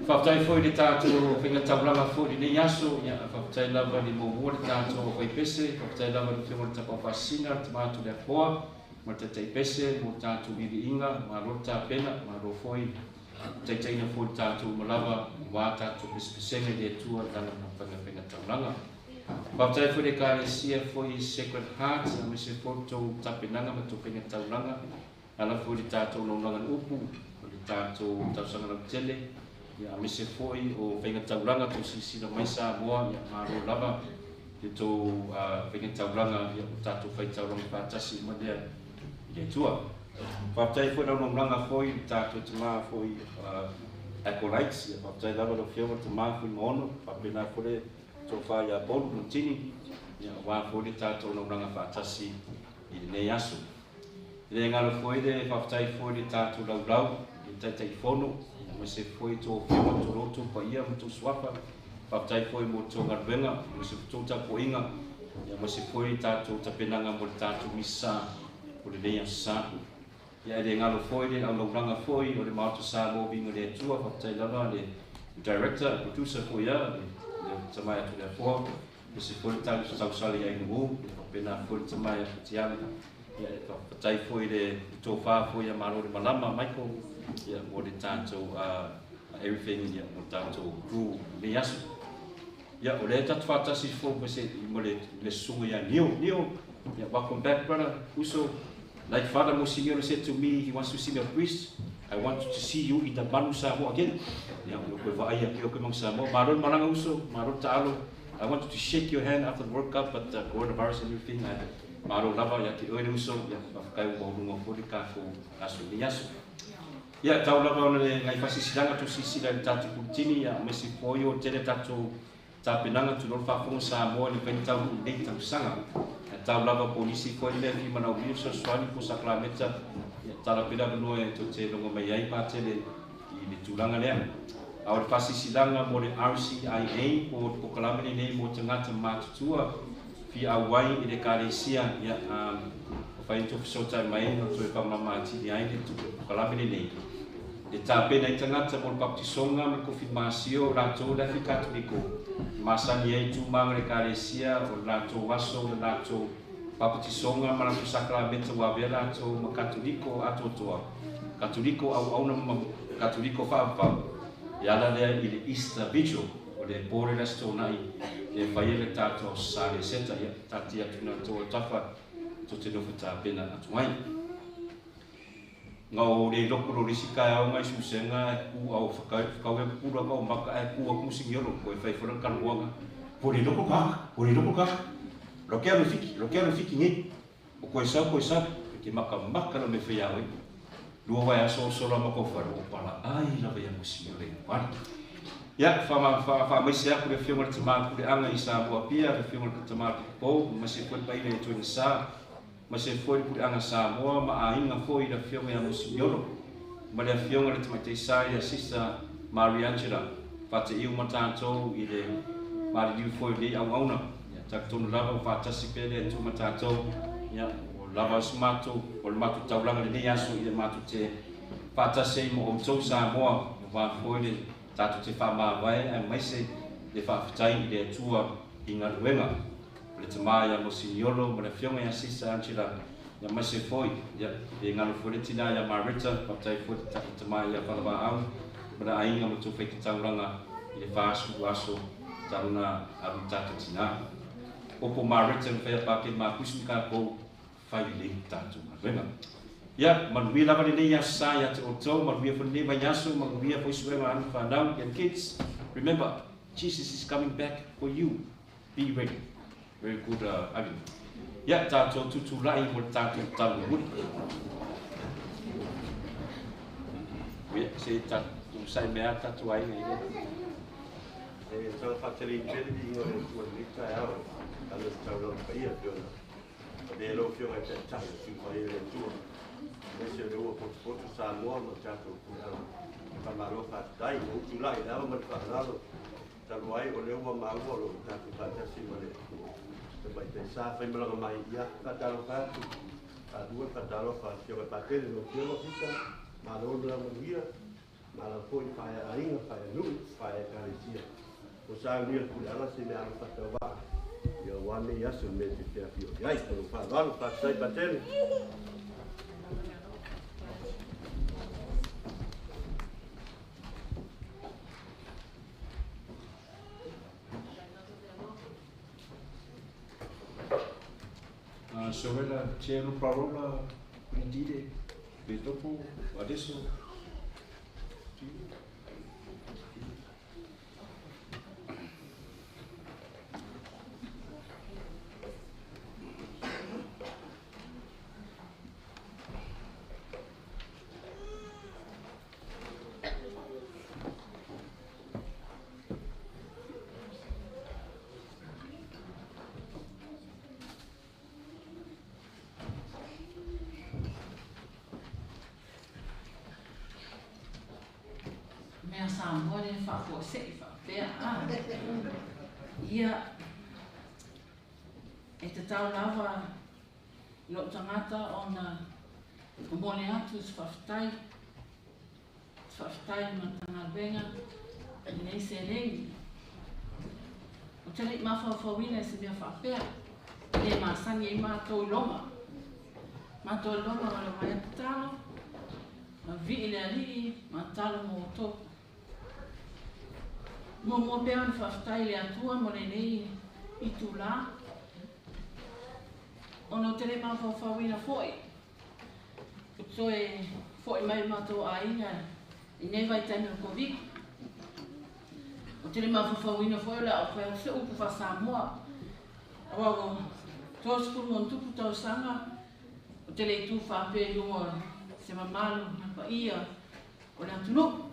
Whaftai foi le tātou whinga tauranga foi nei aso, whaftai lava ni mōmua le tātou whai pese, whaftai lava ni whiunga le tapa whasina, te mātu le apoa, ma te tei pese, mo tātou vivi inga, ma rota pena, ma ro foi, te teina foi tātou malawa, wā tātou pesepesenge le tua lana na whinga tauranga. Whaftai foi le EKALESIA foi Sacred Heart, me se foi tō tapenanga ma tō whinga tauranga, ala foi le tātou naunanga upu, le tātou tausanga na tele, ia me se foi o whainga tauranga tō sisina mai sa moa ia maro lava te tō whainga tauranga ia o tātou whai tauranga whātasi ma lea I tua. Whaptai foi rau nongranga foi tātou te maa foi acolytes ia whaptai lava lo whiawa te maa foi mono whapena foi tō whai a bolu notini ia wā foi le tātou nongranga whātasi I nei aso. Le ngalo foi le whaptai foi le tātou lau I taitai whono ma se foi tō whiunga tō roto pa ia mo tō suapa, whaptai foi mo tō ngarwenga, mo se tō tapo inga, ia ma se foi tātou tapenanga mo le tātou misa, o le nei asasaku. Ia e le ngalo foi le au lauranga foi, o le Maota Samoa vinga le atua, whaptai lava le director, producer foi ia, le tamai atu le apoa, ma se foi tātou tausali ai nungu, le whapena foi tamai atu tianga, ia whaptai foi le tō whā foi a maro le malama, Michael, ia mo le tātou everything ia mo tātou crew le aso. Ia o le tatu whātasi fō pese mo le sunga ia Neo, ia welcome back brother, uso, like Father Monsignor said to me, he wants to see me a priest, I want to see you in the Manu Samoa again. Ia o koe wha aia ki o koe mang Samoa, maro maranga uso, maro ta'alo, I wanted to shake your hand after the World Cup, but coronavirus and everything, maro lava ia te oere uso, ia whakakai o maununga fōri ka fō aso le aso. Ia tau lava ona le ngai whasisilanga tu sisila le tātou kultini ia me se foi o tele tātou tāpenanga tu nol whafonga Samoa ni whaini tau nei tau sanga. Ia tau lava polisi foi le ki manau mio sa swani po saklameta ia tala pila manoa e to te longa mai ai pātele I le tūlanga lea. Au le whasisilanga mo le RCIA o kalamene nei mo te ngata mātutua fi awai I le EKALESIA ia o whaini tofu sautai mai no to e whamama atini ai le tuku kalamene nei. Le tāpena I tangata mo le baptisonga me konfirmasio rātou lefi KATOLIKO. Masani ai tūmanga le EKALESIA o rātou waso le rātou baptisonga ma rātou sakramenta wawea rātou ma KATOLIKO atotoa. Katoliko au na Katoliko fa ya la le i Easter Vigil o le pore la stona e fai le tato sale seta ya tatia tuna to tafa to te no fata pena atuai ngau le loko ri sika au mai susenga ku au fakai fakai pura ka maka ai ku aku singiolo ko fai fora kan wanga pore loko ka lo quero fiki ni o ko sa ki maka no me fai au dua vai so la mako faro pala ai la vai mo singiolo pa ya fa mai sia ku le fiona te ma ku le anga i sa bo pia le fiona te ma ko ma se ko pai le tu sa ma se foi pu anga Samoa ma a inga foi da fiona ya musiolo ma le fiona le te sa ya sisa Mariangela fa te iu matanto i le ma le foi le au auna ya ta tonu lava fa ta si pele tu matanto ya o lava smato o le matu taulanga le ya so i le matu te fa ta se mo o so Samoa va foi le tatu te fa ma vai ai mai se le fa fitai le tua inga luenga le tama ya mosignolo ma le fiona ya sisa Angela ya mai se foi ya e ngalo foi tina ya Marita patai foi tama ya palaba au ma ainga mo tu fai tauranga le fa aso taruna aru tatu tina opo Marita fe pa ke ma kusika ko fai le tatu luenga ya manuia lava le ya sa ya te oto manuia for ne banyaso manuia foi suema an fa down and kids remember Jesus is coming back for you be ready very good Agin ya tato tutu lai mo tato talu wood ya se tato sai mea tato ai nei so fatali cheli di ngore tu ni ta ya ala tauro pa ia pio de lo fio e ta si fai le tu se lo po Samoa no tato pa maro fa dai no tu lai da mo fa lado talu ai o le wa ma lo tato pa ta si mo le vai te sa fai mala mai ya katalo fa a due katalo fa che va patele no che lo fica ma lo la via ma la poi fa a inga fa nu fa EKALESIA o sa ni ku la se me ala fa va yo wa me ya se me te fio ya sto fa va fa sai patele Sorella c'è una parola per dire e dopo adesso Samoa le fa fo se fa pe a ia e te tau lava lo tangata ona o mole atu sfaftai matanga benga nei se rei o tele ma fa wina se mea fa pe le ma sani e ma to loma ma lo mai talo ma vi le ali ma talo mo to mo pe an faftai le atua mo le nei i tu la ono tele ma fa wina foi so e foi mai mato ainga i nei vai tani o Covid o tele ma fa wina foi la o fa se upu fa Samoa o tos pu mon tu puta sanga o tele tu fa pe yo se mamalo na pa ia o na tunu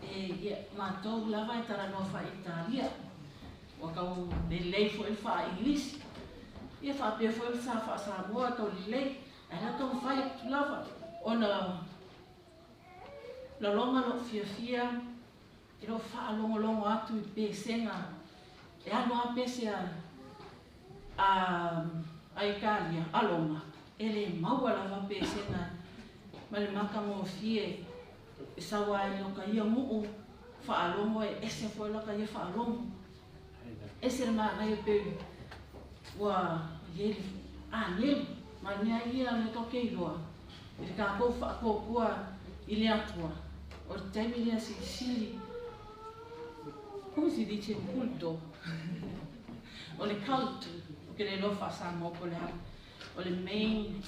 e matou lava e tara no fa Italia o kau de lei foi fa Inglês e fa pe foi sa fa Samoa to lei era to fa lava ona la longa no fia e lo fa longo atu pe senga e ano a pese a Italia a longa ele mau lava pe senga male maka mo fie sawa no ka ia mu fa alomo ese foi la ka ia fa alomo ese ma na ia pe wa ele ele ma nia ia me to ke loa I te kako whakokua I le atua. O te taimi lea sili. Come si dice in culto? O le cult, che le lo fa Samoa po le hau. O le main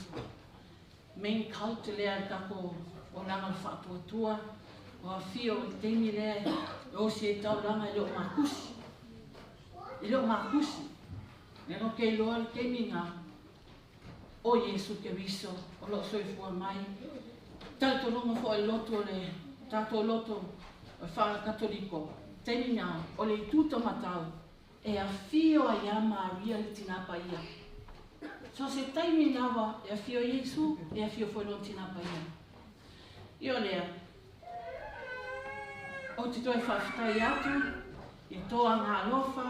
cult lea kako o langa le whatuatua. O a fio o te taimi lea o si e tau langa I leo makusi. I leo makusi. E no kei loa le taimi ngā. O Yesu ke viso, o lo soifua mai. Tato longa fo e loto le, tato loto o wha katoliko. Taimi ngā, o le tuta matau. E a fio a ia Maria le tinapa ia. So se taimi ngāwa, e a fio Yesu, e a fio fo e lo tinapa ia. Io lea, o te toi whawhitai atu, I toa ngā lofa,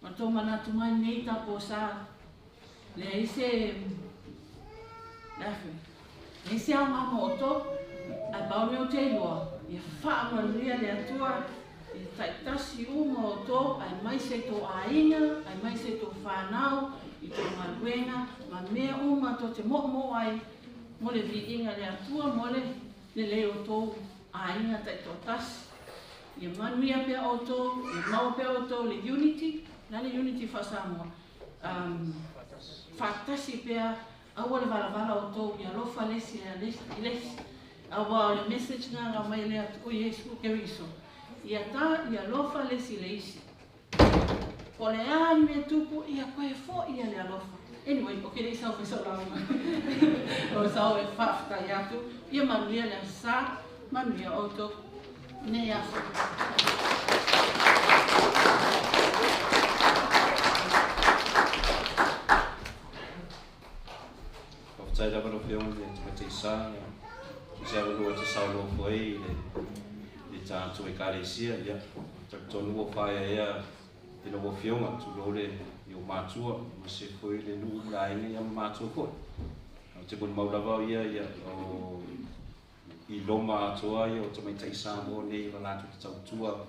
ma tō manatu mai nei tapo sā. Lea ise, e se au ngā moto, a bauri o te iloa, I wha manuia le atua, I taitasi uma o tō, ai mai se tō ainga, ai mai se tō whanau, I tō maruenga, ma mea uma tō te mo ai, mo le Viiga le atua, mo le leo tō ainga taito tasi. I manuia pia o tō, I mau pia o tō le unity, na le unity wha Samoa. Whatasi pia, awa le wala o tō, I alofa lesi I lesi. Awa o le message ngā ngā mai lea o Yesu ke riso. I ata, I alofa lesi leisi. O le a me tupu, I a koe fo I a le alofa. Anyway, o kere I sau fiso launga. O sau e whafta I atu. I a manuia le sa, manuia o tō. Nei aso. Tai dawa no whio le te isa, se awa lua te sau lua fwei le tātou EKALESIA, ia, tonu o whaia ea, te no o whionga, tu lore I o mātua, ma se fwei le nuu mraine ia mātua koe. Te puni maulawa ia, I loma atoa ia, o te mai te isa mo nei, ma lātu te tau tua,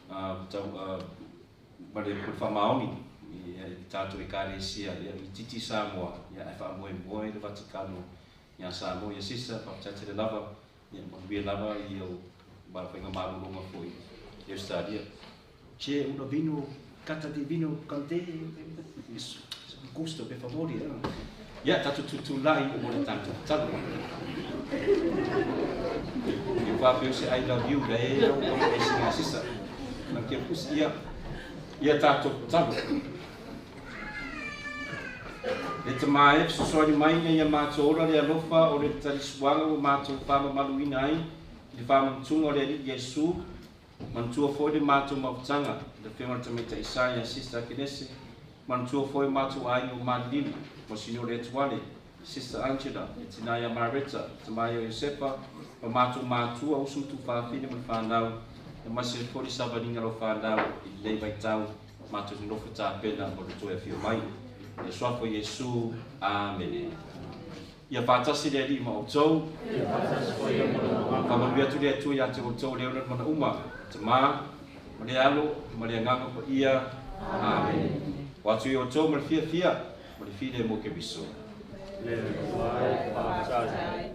ma le puni whamaoni, I tātou EKALESIA, I titi Samoa, ia e wha moe le Vatikano, ia Samoa, ia sisa, whakatete le lava, ia manuia lava I o whainga marulonga fwoi. Ia stadia, che una vino, cata di vino con te, gusto, per favore. Ia tātou tutu lai o le tātou talo. Ia whapeo se I love you, le e o singa sisa. Ma kia pusi, ia tātou talo. Le te mae, susoi mai ia mātou ora le alofa o le talisuanga o mātou whama maluina ai, le whama mtunga o le ali Yesu, mantua foi le mātou mautanga, le whenga te meta Isaia, Sister Akinese, mantua foi mātou ai o Madini, mo sino le tuale, Sister Angela, e tinaia Marita, te mai o Josepa, o mātua o sutu whawhine mo whanau, e masi le pori savaninga lo whanau, I lei vai tau, mātou nofu tā pena o le toe whio mai. E soafo Yesu, Amen. Ia whātasi le li ma o tau. Whamanuia tu le atu ia te o tau leo na mana uma. Te mā, ma le alo, ma le anganga po ia. Amen. Watu I o tau ma le fia, ma le fide mo ke biso. Le wai whātai.